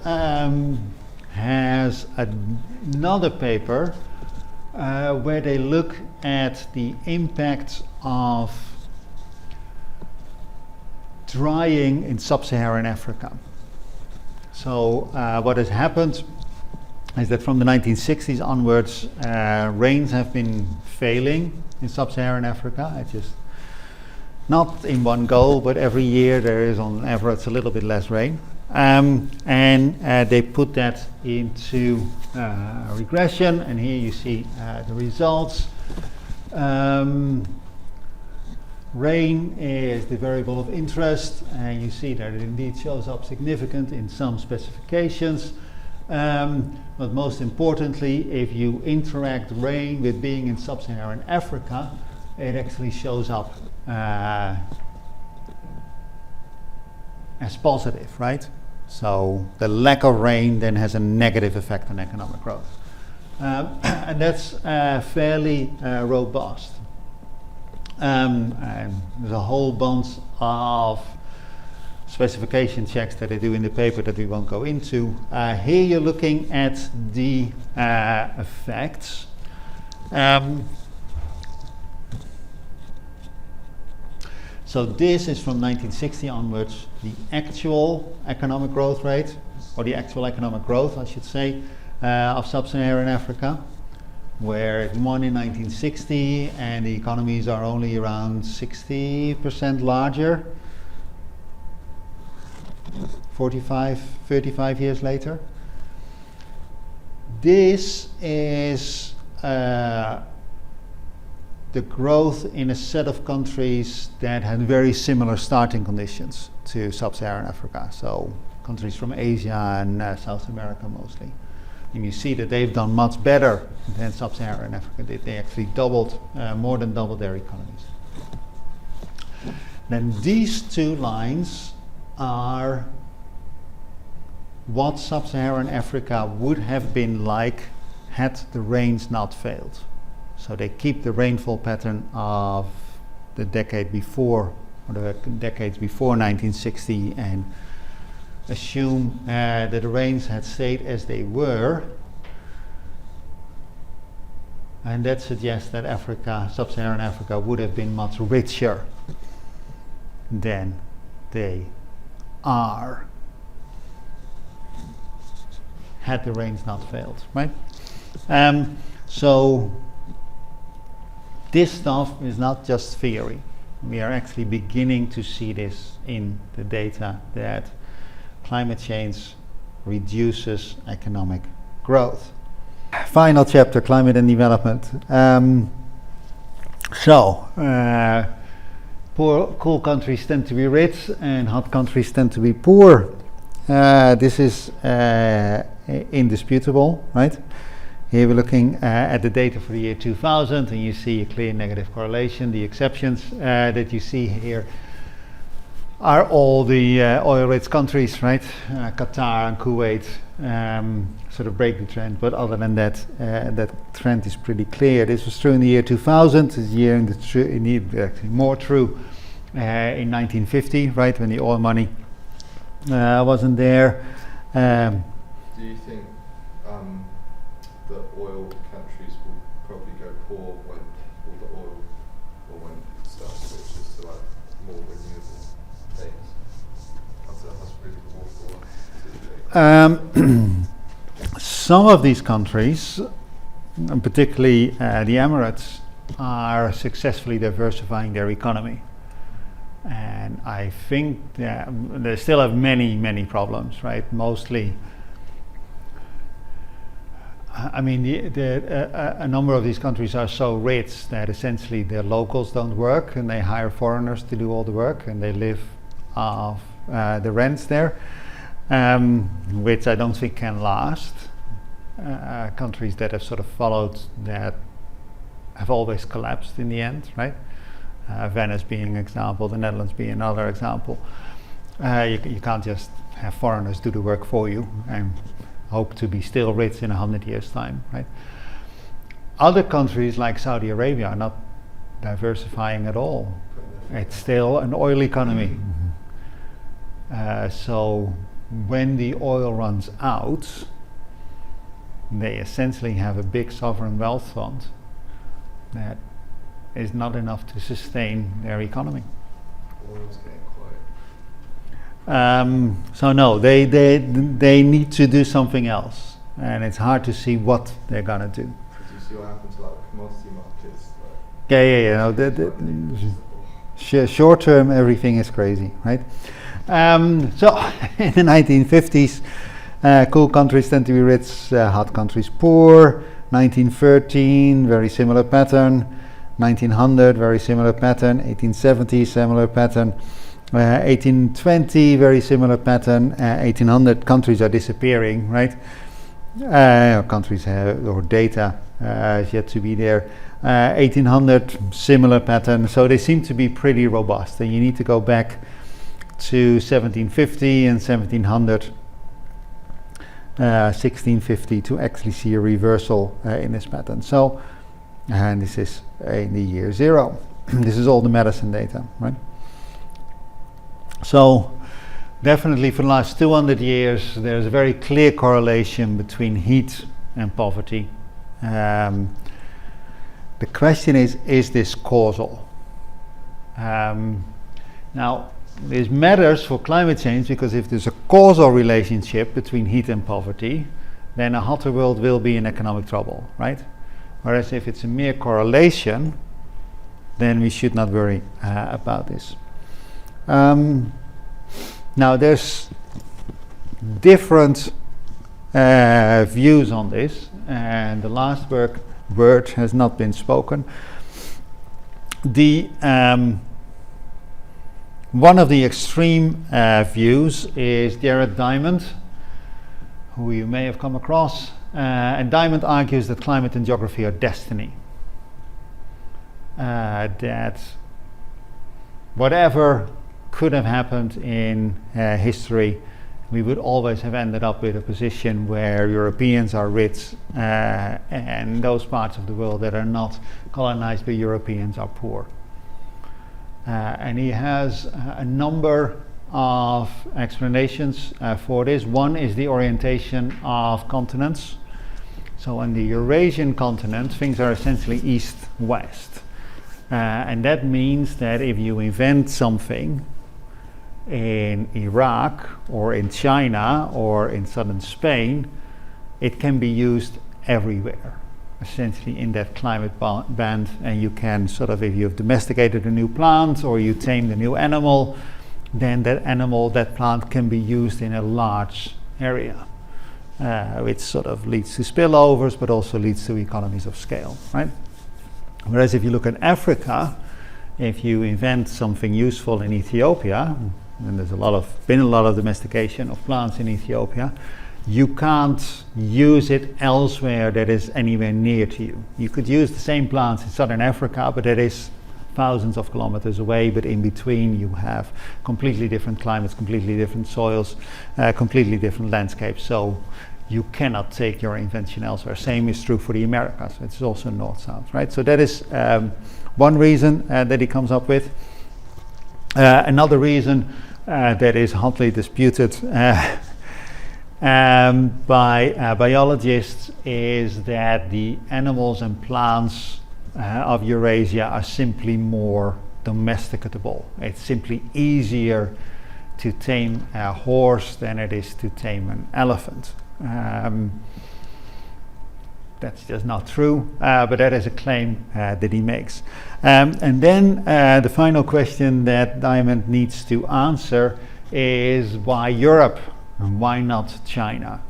has another paper where they look at the impact of drying in sub-Saharan Africa. So what has happened is that from the 1960s onwards, rains have been failing in sub-Saharan Africa. It's just not in one go, but every year there is on average a little bit less rain. And they put that into regression, and here you see the results. Rain is the variable of interest, and you see that it indeed shows up significant in some specifications. But most importantly, if you interact rain with being in sub-Saharan Africa, it actually shows up as positive, right? So the lack of rain then has a negative effect on economic growth. And that's fairly robust. And there's a whole bunch of specification checks that they do in the paper that we won't go into. Here you're looking at the effects. So this is from 1960 onwards, the actual economic growth rate, or the actual economic growth, I should say, of sub-Saharan Africa, where it won in 1960 and the economies are only around 60% larger 35 years later. This is the growth in a set of countries that had very similar starting conditions to sub-Saharan Africa, so countries from Asia and South America mostly. And you see that they've done much better than sub-Saharan Africa did. They actually doubled, more than doubled their economies. Then these two lines are what sub-Saharan Africa would have been like had the rains not failed. So they keep the rainfall pattern of the decade before, or the decades before 1960, and assume that the rains had stayed as they were, and that suggests that Africa, sub-Saharan Africa, would have been much richer than they are had the rains not failed, right? So this stuff is not just theory. We are actually beginning to see this in the data, that climate change reduces economic growth. Final chapter, climate and development. Cool countries tend to be rich and hot countries tend to be poor. This is indisputable, right? Here we're looking at the data for the year 2000, and you see a clear negative correlation. The exceptions that you see here are all the oil-rich countries, right? Qatar and Kuwait sort of break the trend, but other than that, that trend is pretty clear. This was true in the year 2000. This year actually more true in 1950, right, when the oil money wasn't there. Do you think the oil countries will probably go poor when all the oil, or when stuff switches to like more renewable things? That's really awful. Some of these countries, and particularly the Emirates, are successfully diversifying their economy. And I think they still have many problems, right? Mostly, I mean, a number of these countries are so rich that essentially their locals don't work, and they hire foreigners to do all the work, and they live off the rents there, which I don't think can last. Countries that have sort of followed that have always collapsed in the end, right? Venice being an example, the Netherlands being another example. You can't just have foreigners do the work for you and hope to be still rich in 100 years' time, right? Other countries like Saudi Arabia are not diversifying at all. It's still an oil economy. So when the oil runs out, they essentially have a big sovereign wealth fund that is not enough to sustain their economy. Oil's getting quiet. So no, they need to do something else, and it's hard to see what they're gonna do. Did you see what happened to like commodity markets? No, short term, everything is crazy, right? So in the 1950s, cool countries tend to be rich, hot countries poor. 1913, very similar pattern. 1900, very similar pattern. 1870, similar pattern. 1820, very similar pattern. 1800, countries are disappearing, right? Countries have, or data is yet to be there. 1800, similar pattern. So they seem to be pretty robust, and you need to go back to 1750 and 1700. 1650 to actually see a reversal in this pattern. So, and this is in the year 0. This is all the medicine data, right? So, definitely for the last 200 years, there's a very clear correlation between heat and poverty. The question is this causal? Now, this matters for climate change because if there's a causal relationship between heat and poverty, then a hotter world will be in economic trouble, right? Whereas if it's a mere correlation, then we should not worry about this. Now there's different views on this, and the last word has not been spoken. One of the extreme views is Jared Diamond, who you may have come across, and Diamond argues that climate and geography are destiny. That whatever could have happened in history, we would always have ended up with a position where Europeans are rich and those parts of the world that are not colonized by Europeans are poor. And he has a number of explanations for this. One is the orientation of continents. So on the Eurasian continent, things are essentially east-west. And that means that if you invent something in Iraq or in China or in southern Spain, it can be used everywhere, essentially in that climate band. And you can sort of, if you've domesticated a new plant or you tamed a new animal, then that plant can be used in a large area, which sort of leads to spillovers, but also leads to economies of scale, right? Whereas if you look at Africa, if you invent something useful in Ethiopia, and there's been a lot of domestication of plants in Ethiopia, you can't use it elsewhere that is anywhere near to you. You could use the same plants in southern Africa, but that is thousands of kilometers away, but in between you have completely different climates, completely different soils, completely different landscapes. So you cannot take your invention elsewhere. Same is true for the Americas. It's also north-south, right? So that is one reason that he comes up with. Another reason that is hotly disputed by biologists is that the animals and plants of Eurasia are simply more domesticable. It's simply easier to tame a horse than it is to tame an elephant. That's just not true, but that is a claim that he makes. And then the final question that Diamond needs to answer is why Europe and why not China?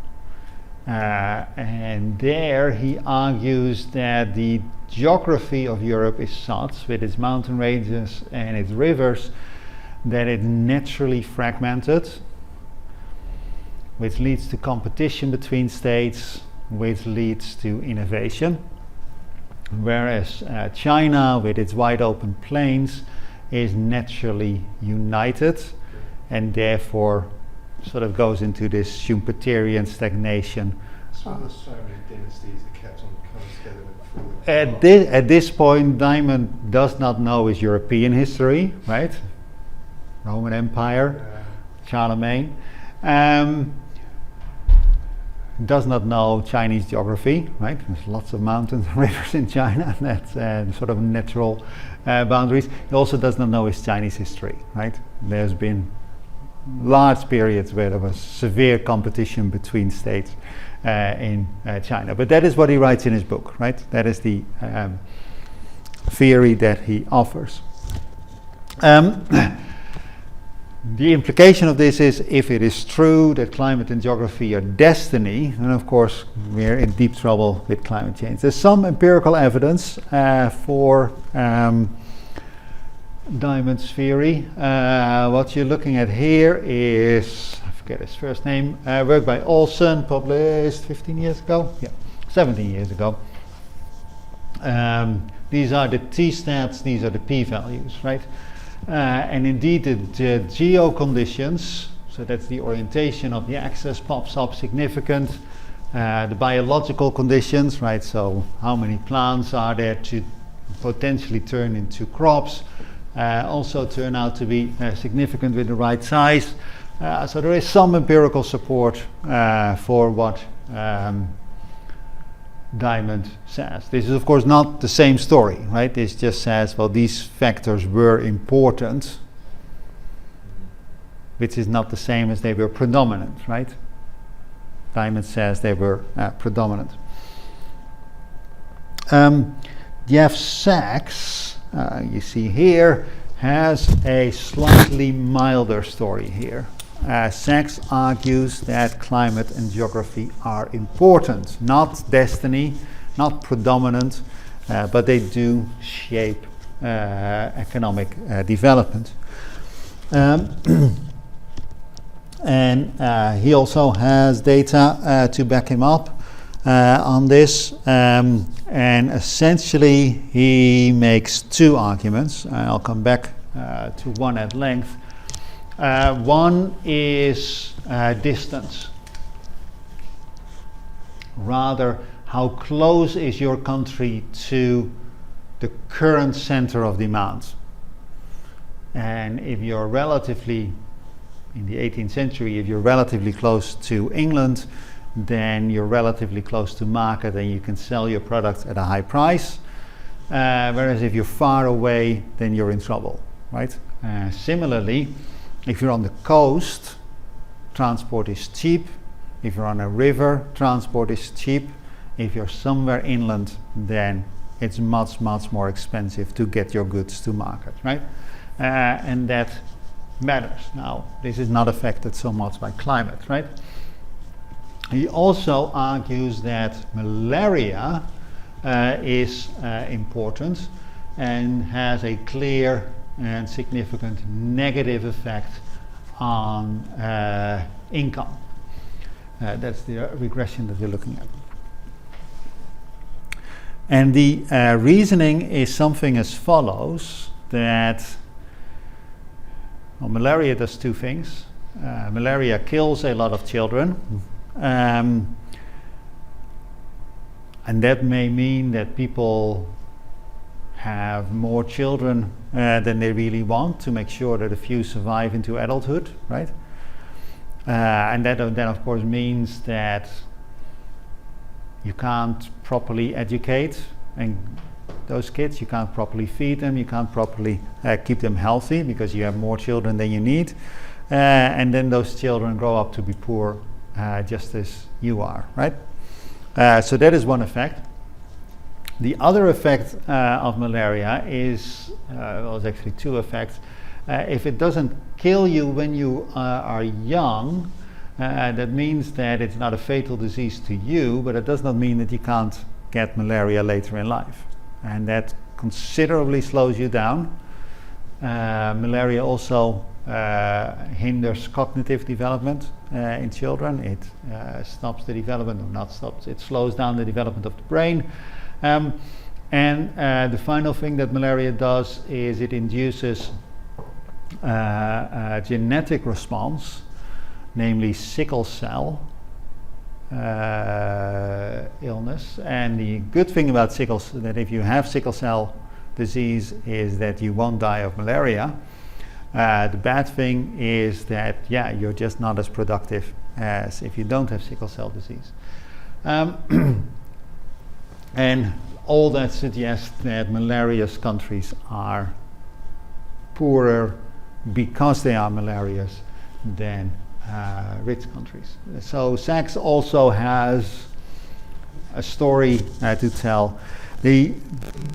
And there he argues that the geography of Europe is such, with its mountain ranges and its rivers, that it's naturally fragmented, which leads to competition between states, which leads to innovation. Whereas China, with its wide open plains, is naturally united and therefore sort of goes into this Schumpeterian stagnation. So there's so many dynasties that kept on coming together and falling apart. At this point, Diamond does not know his European history, right? Roman Empire, Charlemagne. Does not know Chinese geography, right? There's lots of mountains and rivers in China. That's sort of natural boundaries. He also does not know his Chinese history, right? There's been large periods where there was severe competition between states in China. But that is what he writes in his book, right? That is the theory that he offers. The implication of this is, if it is true that climate and geography are destiny, then of course we're in deep trouble with climate change. There's some empirical evidence for Diamond's theory. What you're looking at here is, I forget his first name, work by Olsen, published 15 years ago? Yeah, 17 years ago. These are the t-stats, these are the p-values, right? And indeed the geo conditions, so that's the orientation of the axis, pops up significant. The biological conditions, right, so how many plants are there to potentially turn into crops, also turn out to be significant with the right size. So there is some empirical support for what Diamond says. This is of course not the same story, right? This just says, well, these factors were important, which is not the same as they were predominant, right? Diamond says they were predominant. Jeff Sachs, you see here, has a slightly milder story here. Sachs argues that climate and geography are important, not destiny, not predominant, but they do shape economic development. And he also has data to back him up on this, and essentially he makes two arguments. I'll come back to one at length. One is distance. Rather, how close is your country to the current center of demand? And if you're relatively, in the 18th century, if you're relatively close to England, then you're relatively close to market and you can sell your product at a high price. Whereas if you're far away, then you're in trouble, right? Similarly, if you're on the coast, transport is cheap. If you're on a river, transport is cheap. If you're somewhere inland, then it's much, much more expensive to get your goods to market, right? And that matters. Now, this is not affected so much by climate, right? He also argues that malaria is important and has a clear and significant negative effect on income. That's the regression that we're looking at. And the reasoning is something as follows, that malaria does two things. Malaria kills a lot of children, and that may mean that people have more children than they really want to make sure that a few survive into adulthood, right? And that then of course means that you can't properly educate and those kids, you can't properly feed them, you can't properly keep them healthy because you have more children than you need, and then those children grow up to be poor just as you are, right? So that is one effect. The other effect of malaria is, well, it's actually two effects. If it doesn't kill you when you are young, that means that it's not a fatal disease to you, but it does not mean that you can't get malaria later in life. And that considerably slows you down. Malaria also hinders cognitive development in children. It stops the development, or not stops, it slows down the development of the brain. And the final thing that malaria does is it induces a genetic response, namely sickle cell illness. And the good thing about that if you have sickle cell disease is that you won't die of malaria. The bad thing is that, yeah, you're just not as productive as if you don't have sickle cell disease. And all that suggests that malarious countries are poorer because they are malarious than rich countries. So Sachs also has a story to tell. The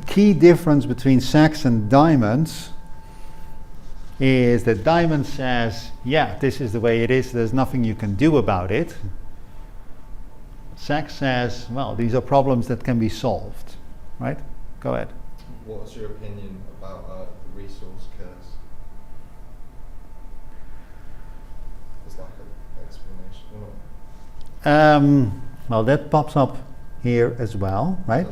key difference between Sachs and Diamond is that Diamond says, yeah, this is the way it is, there's nothing you can do about it. Sachs says, well, these are problems that can be solved, right? Go ahead. What's your opinion about the resource curves? Is that an explanation or not? Well, that pops up here as well, right?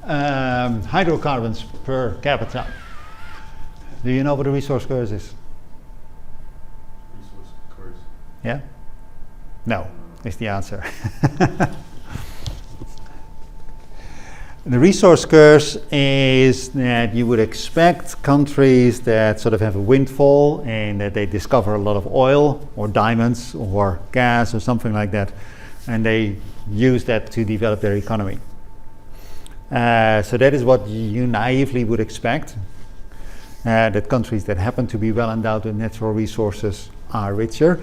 Hydrocarbons per capita. Do you know what a resource curve is? Resource curves. Yeah? No, is the answer. The resource curve is that you would expect countries that sort of have a windfall and that they discover a lot of oil or diamonds or gas or something like that, and they use that to develop their economy. So that is what you naively would expect, that countries that happen to be well endowed with natural resources are richer.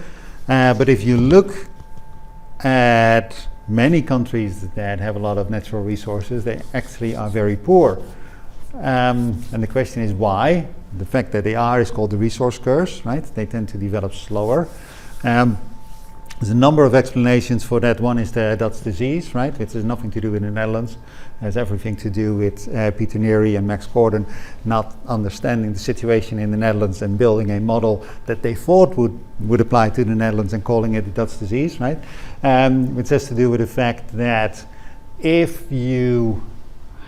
But if you look at many countries that have a lot of natural resources, they actually are very poor. And the question is why? The fact that they are is called the resource curve, right? They tend to develop slower. There's a number of explanations for that. One is the Dutch disease, right? Which has nothing to do with the Netherlands. It has everything to do with Peter Neary and Max Gordon not understanding the situation in the Netherlands and building a model that they thought would apply to the Netherlands and calling it the Dutch disease, right? Which has to do with the fact that if you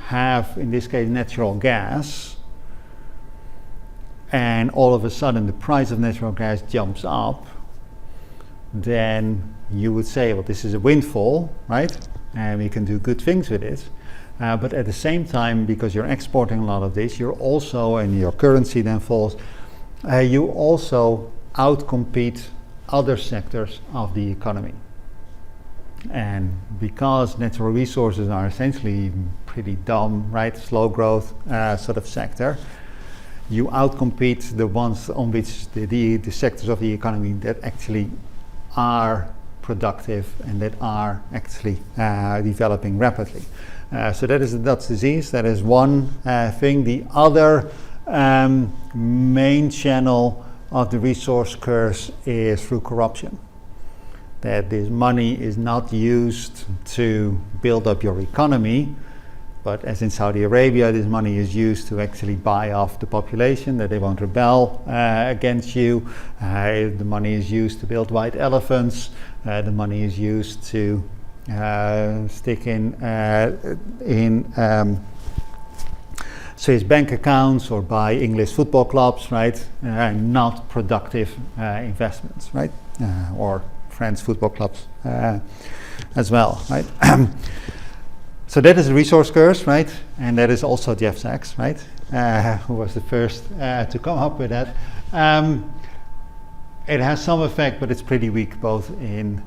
have, in this case, natural gas, and all of a sudden the price of natural gas jumps up, then you would say, well, this is a windfall, right? And we can do good things with it. But at the same time, because you're exporting a lot of this, you're also, and your currency then falls, you also outcompete other sectors of the economy. And because natural resources are essentially pretty dumb, right? Slow growth sort of sector, you outcompete the ones on which the sectors of the economy that actually are productive and that are actually developing rapidly. So that is the Dutch disease. That is one thing. The other main channel of the resource curve is through corruption. That this money is not used to build up your economy, But as in Saudi Arabia, this money is used to actually buy off the population, that they won't rebel against you. The money is used to build white elephants. The money is used to stick in Swiss bank accounts or buy English football clubs, right? Not productive investments, right? Or French football clubs as well, right? So that is the resource curse, right? And that is also Jeff Sachs, right? Who was the first to come up with that. It has some effect, but it's pretty weak, both in,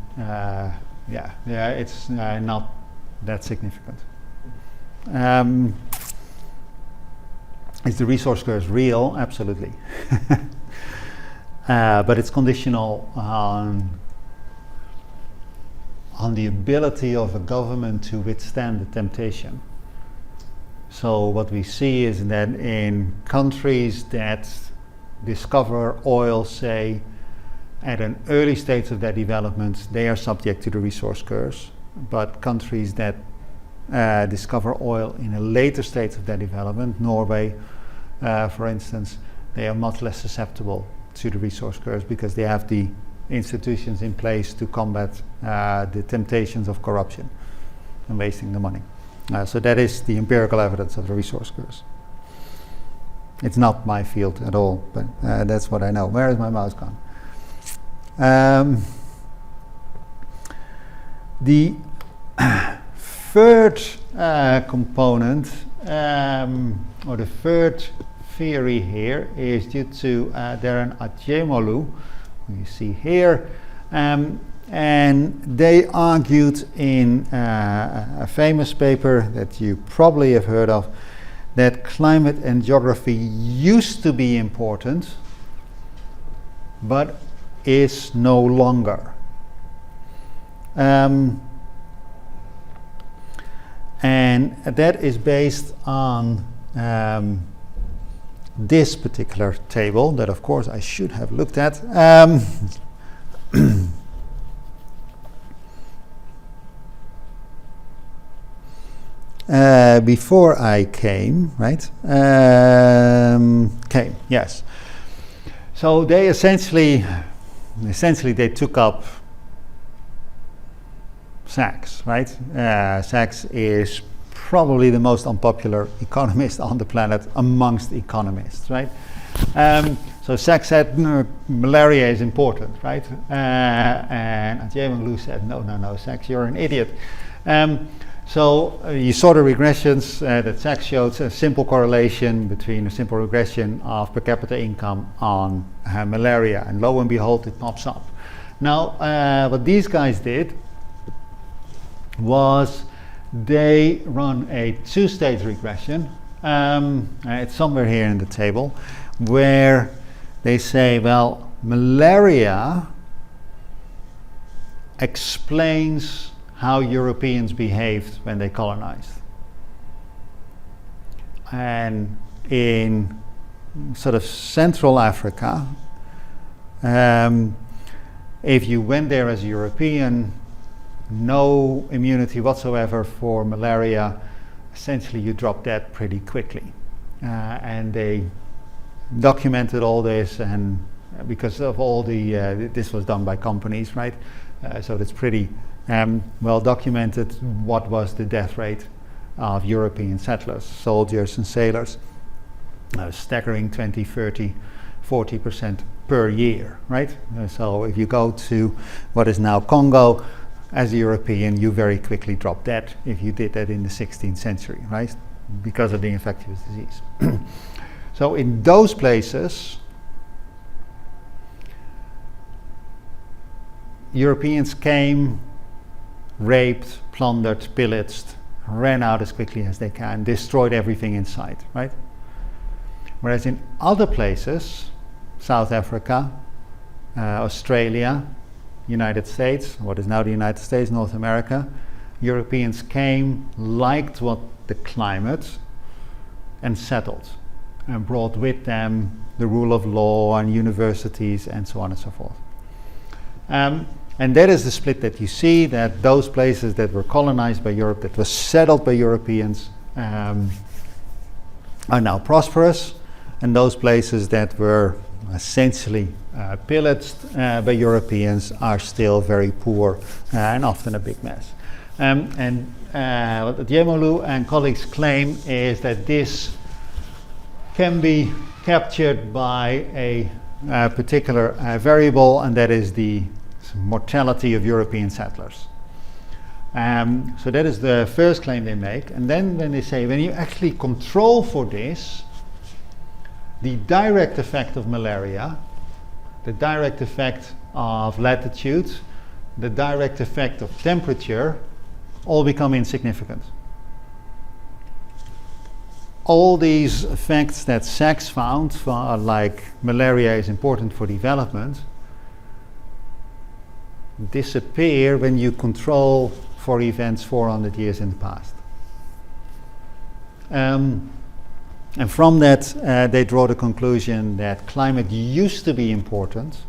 it's not that significant. Is the resource curse real? Absolutely. But it's conditional on the ability of a government to withstand the temptation. So what we see is that in countries that discover oil, say, at an early stage of their development, they are subject to the resource curse. But countries that discover oil in a later stage of their development, Norway, for instance, they are much less susceptible to the resource curse because they have the institutions in place to combat the temptations of corruption and wasting the money. So that is the empirical evidence of the resource curse. It's not my field at all, but that's what I know. Where is my mouse gone? The third component, or the third theory here, is due to Darren Acemoglu, who you see here, and they argued in a famous paper that you probably have heard of, that climate and geography used to be important, but is no longer. And that is based on this particular table that, of course, I should have looked at. Before I came, right? Came, yes. So they essentially they took up Sachs, right? Sachs is probably the most unpopular economist on the planet amongst economists, right? So Sachs said malaria is important, right? And Acemoglu said, no, Sachs, you're an idiot. So you saw the regressions that Sachs showed, a simple correlation between a simple regression of per capita income on malaria, and lo and behold, it pops up. Now, what these guys did was they run a two-stage regression. It's somewhere here in the table, where they say, well, malaria explains how Europeans behaved when they colonized. And in sort of Central Africa, if you went there as a European, no immunity whatsoever for malaria, essentially you drop dead pretty quickly. And they documented all this, and because of all the, this was done by companies, right? So it's pretty well documented what was the death rate of European settlers, soldiers and sailors. Staggering 20, 30, 40% per year, right? So if you go to what is now Congo, as a European, you very quickly drop dead if you did that in the 16th century, right? Because of the infectious disease. So in those places, Europeans came, raped, plundered, pillaged, ran out as quickly as they can, destroyed everything in sight, right? Whereas in other places, South Africa, Australia, United States, what is now the United States, North America, Europeans came, liked what the climate, and settled, and brought with them the rule of law and universities and so on and so forth. And that is the split that you see, that those places that were colonized by Europe, that were settled by Europeans, are now prosperous, and those places that were essentially pillaged by Europeans are still very poor and often a big mess. What Diemolu and colleagues claim is that this can be captured by a particular variable, and that is the mortality of European settlers. So that is the first claim they make, and then they say when you actually control for this, the direct effect of malaria, the direct effect of latitude, the direct effect of temperature all become insignificant. All these effects that Sachs found, like malaria is important for development, disappear when you control for events 400 years in the past. And from that, they draw the conclusion that climate used to be important,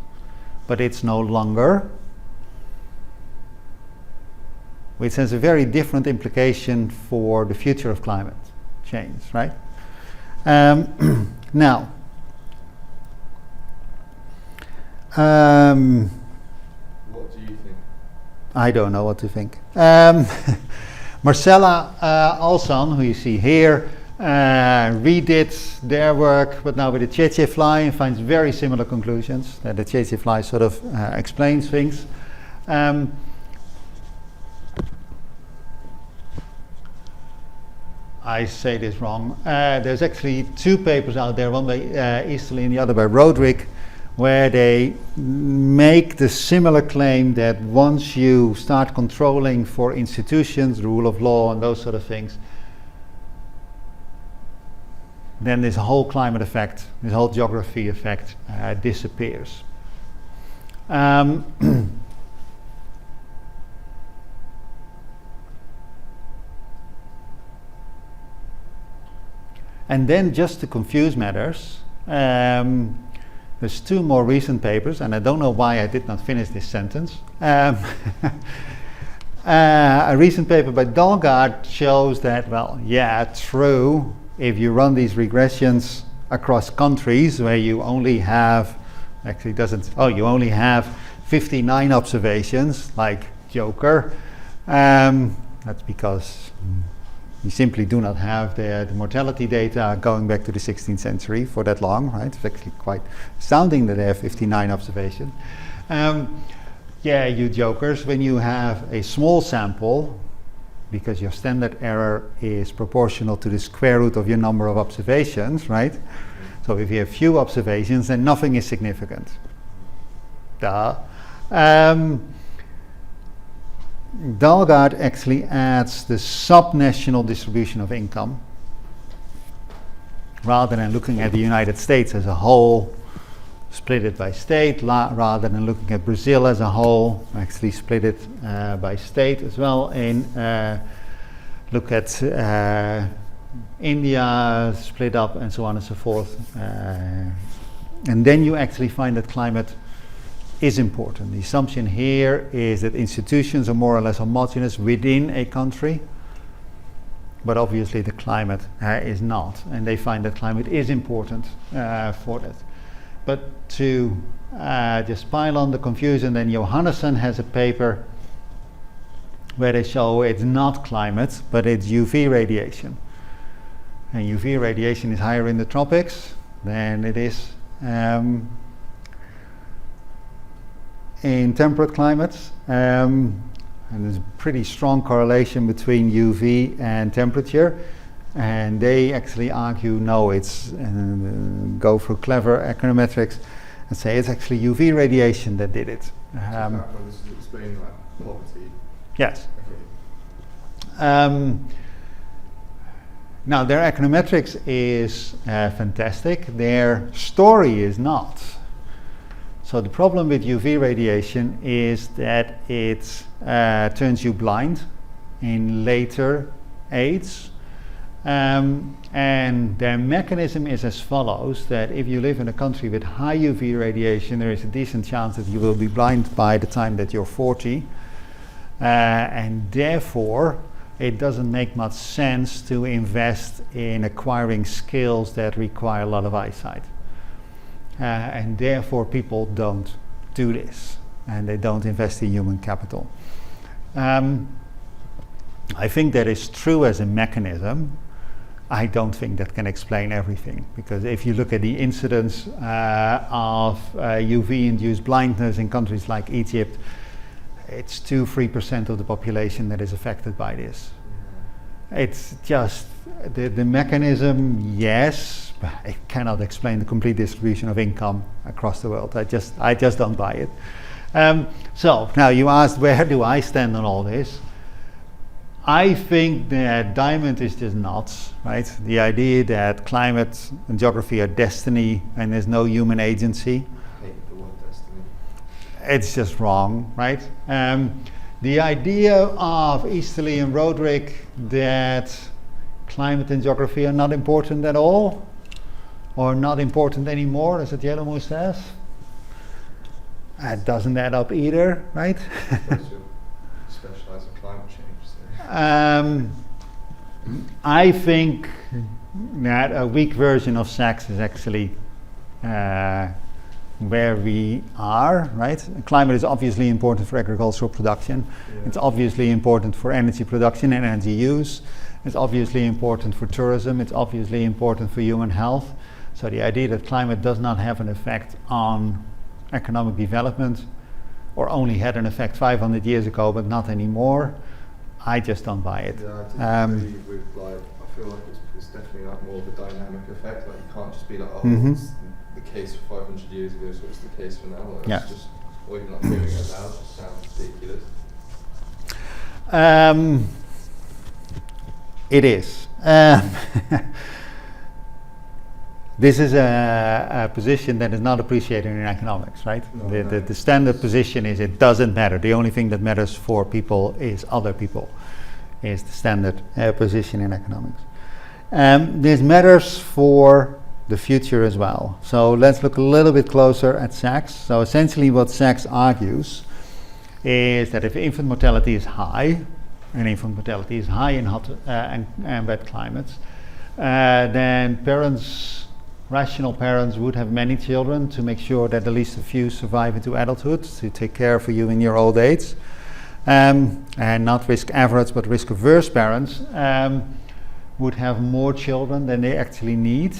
but it's no longer, which has a very different implication for the future of climate change, right? Now, what do you think? I don't know what to think. Marcella Alsan, who you see here, redid their work, but now with the Cheche fly, and finds very similar conclusions. That the Cheche fly sort of explains things. I say this wrong. There's actually two papers out there, one by Easterly and the other by Roderick, where they make the similar claim that once you start controlling for institutions, the rule of law and those sort of things, then this whole climate effect, this whole geography effect disappears. And then, just to confuse matters, there's two more recent papers, and I don't know why I did not finish this sentence. A recent paper by Dalgaard shows that, well, yeah, true, if you run these regressions across countries where you only have, actually doesn't, you only have 59 observations, like Joker, that's because you simply do not have the mortality data going back to the 16th century for that long, right? It's actually quite astounding that they have 59 observations. Yeah, you jokers, when you have a small sample, because your standard error is proportional to the square root of your number of observations, right? So if you have few observations, then nothing is significant. Duh. Dalgaard actually adds the subnational distribution of income rather than looking at the United States as a whole, split it by state, rather than looking at Brazil as a whole, actually split it by state as well, and look at India, split up, and so on and so forth. And then you actually find that climate is important. The assumption here is that institutions are more or less homogeneous within a country, but obviously the climate is not, and they find that climate is important for that. But to just pile on the confusion, then Johannesson has a paper where they show it's not climate, but it's UV radiation. And UV radiation is higher in the tropics than it is in temperate climates, and there's a pretty strong correlation between UV and temperature, and they actually argue no, it's go through clever econometrics and say it's actually UV radiation that did it. So that one is explaining like poverty. Yes. Okay. Now their econometrics is fantastic, their story is not. So the problem with UV radiation is that it turns you blind in later age, and their mechanism is as follows: that if you live in a country with high UV radiation, there is a decent chance that you will be blind by the time that you're 40, and therefore it doesn't make much sense to invest in acquiring skills that require a lot of eyesight. And therefore people don't do this, and they don't invest in human capital. I think that is true as a mechanism. I don't think that can explain everything, because if you look at the incidence of UV-induced blindness in countries like Egypt, it's 2-3% of the population that is affected by this. It's just the mechanism, yes, but it cannot explain the complete distribution of income across the world. I just don't buy it. So now you asked, where do I stand on all this? I think that Diamond is just nuts, right? The idea that climate and geography are destiny and there's no human agency. I hate the word destiny. It's just wrong, right? The idea of Easterly and Roderick that climate and geography are not important at all, or not important anymore, as Yellowmoor says, that doesn't add up either, right? Specialize in climate change. So. I think that a weak version of Sachs is actually where we are, right? Climate is obviously important for agricultural production. Yeah. It's obviously important for energy production and energy use. It's obviously important for tourism. It's obviously important for human health. So the idea that climate does not have an effect on economic development, or only had an effect 500 years ago but not anymore, I just don't buy it. Yeah, I agree with, like, I feel like it's definitely like more of a dynamic effect. Like, you can't just be like, oh, it's the case for 500 years ago, so it's the case for now. Like, yeah. It's just, or even like doing it now just sounds ridiculous. It is. This is a position that is not appreciated in economics, right? No, the standard position is it doesn't matter. The only thing that matters for people is other people, is the standard position in economics. This matters for the future as well. So let's look a little bit closer at Sachs. So essentially what Sachs argues is that if infant mortality is high, and infant mortality is high in hot and wet climates, then rational parents would have many children to make sure that at least a few survive into adulthood, to take care of you in your old age, and not risk average but risk averse parents would have more children than they actually need.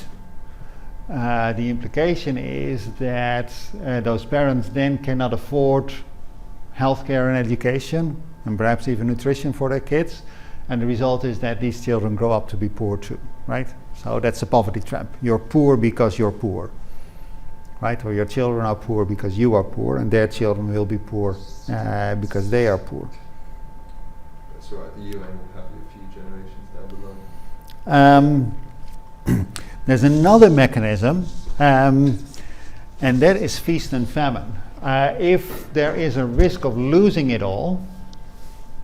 The implication is that those parents then cannot afford healthcare and education, and perhaps even nutrition for their kids, and the result is that these children grow up to be poor too, right? So that's a poverty trap. You're poor because you're poor, right? Or your children are poor because you are poor, and their children will be poor because they are poor. That's right, the UN will have a few generations down the line. There's another mechanism, and that is feast and famine. If there is a risk of losing it all,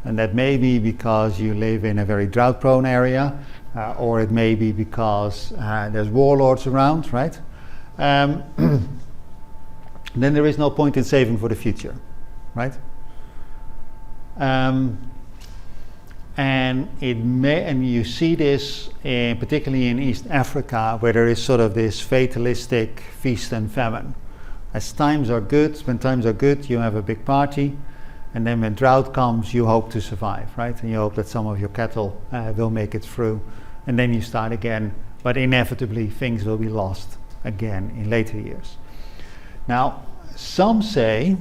and that may be because you live in a very drought-prone area, or it may be because there's warlords around, right? Then there is no point in saving for the future, right? And you see this particularly in East Africa, where there is sort of this fatalistic feast and famine. As times are good, when times are good, you have a big party, and then when drought comes, you hope to survive, right? And you hope that some of your cattle will make it through, and then you start again, but inevitably things will be lost again in later years. Now, some say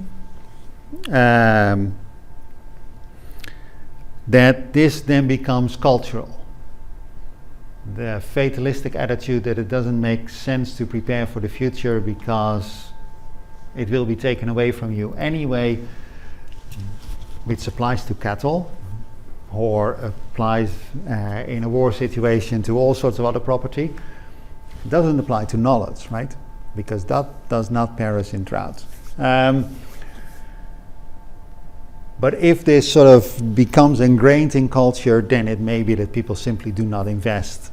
that this then becomes cultural. The fatalistic attitude that it doesn't make sense to prepare for the future because it will be taken away from you anyway, which applies to cattle, or applies in a war situation to all sorts of other property. It doesn't apply to knowledge, right? Because that does not perish in drought. But if this sort of becomes ingrained in culture, then it may be that people simply do not invest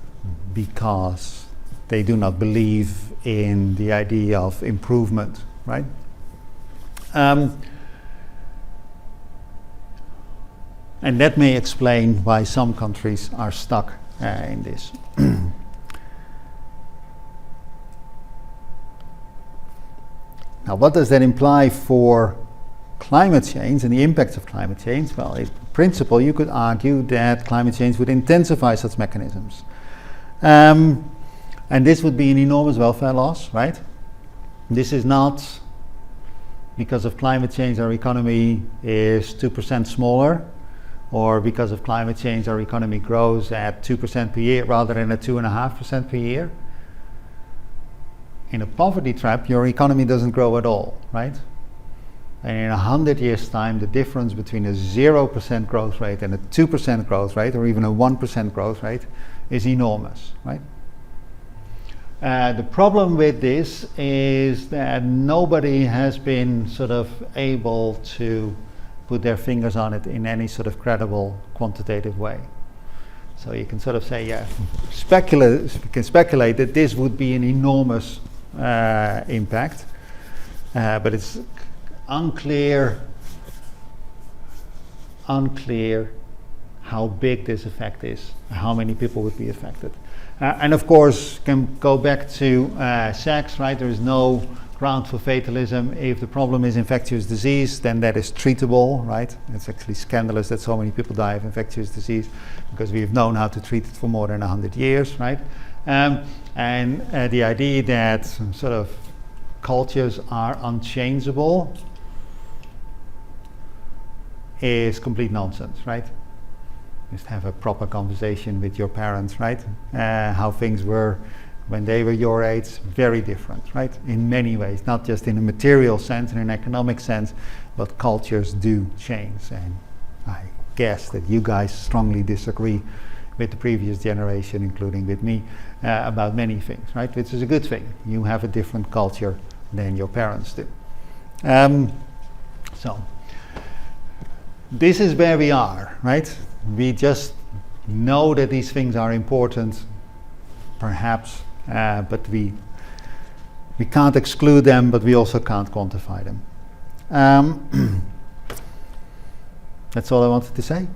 because they do not believe in the idea of improvement, right? And that may explain why some countries are stuck in this. Now, what does that imply for climate change and the impacts of climate change? Well, in principle, you could argue that climate change would intensify such mechanisms. And this would be an enormous welfare loss, right? This is not because of climate change our economy is 2% smaller, or because of climate change our economy grows at 2% per year rather than at 2.5% per year. In a poverty trap, your economy doesn't grow at all, right? And in 100 years' time, the difference between a 0% growth rate and a 2% growth rate, or even a 1% growth rate, is enormous, right? The problem with this is that nobody has been sort of able to put their fingers on it in any sort of credible quantitative way. So you can sort of say, yeah, we can speculate that this would be an enormous impact, but it's unclear how big this effect is, how many people would be affected. And of course, can go back to sex, right? There is no ground for fatalism. If the problem is infectious disease, then that is treatable, right? It's actually scandalous that so many people die of infectious disease because we've known how to treat it for more than 100 years, right? And the idea that sort of cultures are unchangeable is complete nonsense, right? Just have a proper conversation with your parents, right? How things were when they were your age, very different, right? In many ways, not just in a material sense, in an economic sense, but cultures do change. And I guess that you guys strongly disagree with the previous generation, including with me, about many things, right? Which is a good thing. You have a different culture than your parents do. So, this is where we are, right? We just know that these things are important, perhaps, but we can't exclude them, but we also can't quantify them. That's all I wanted to say.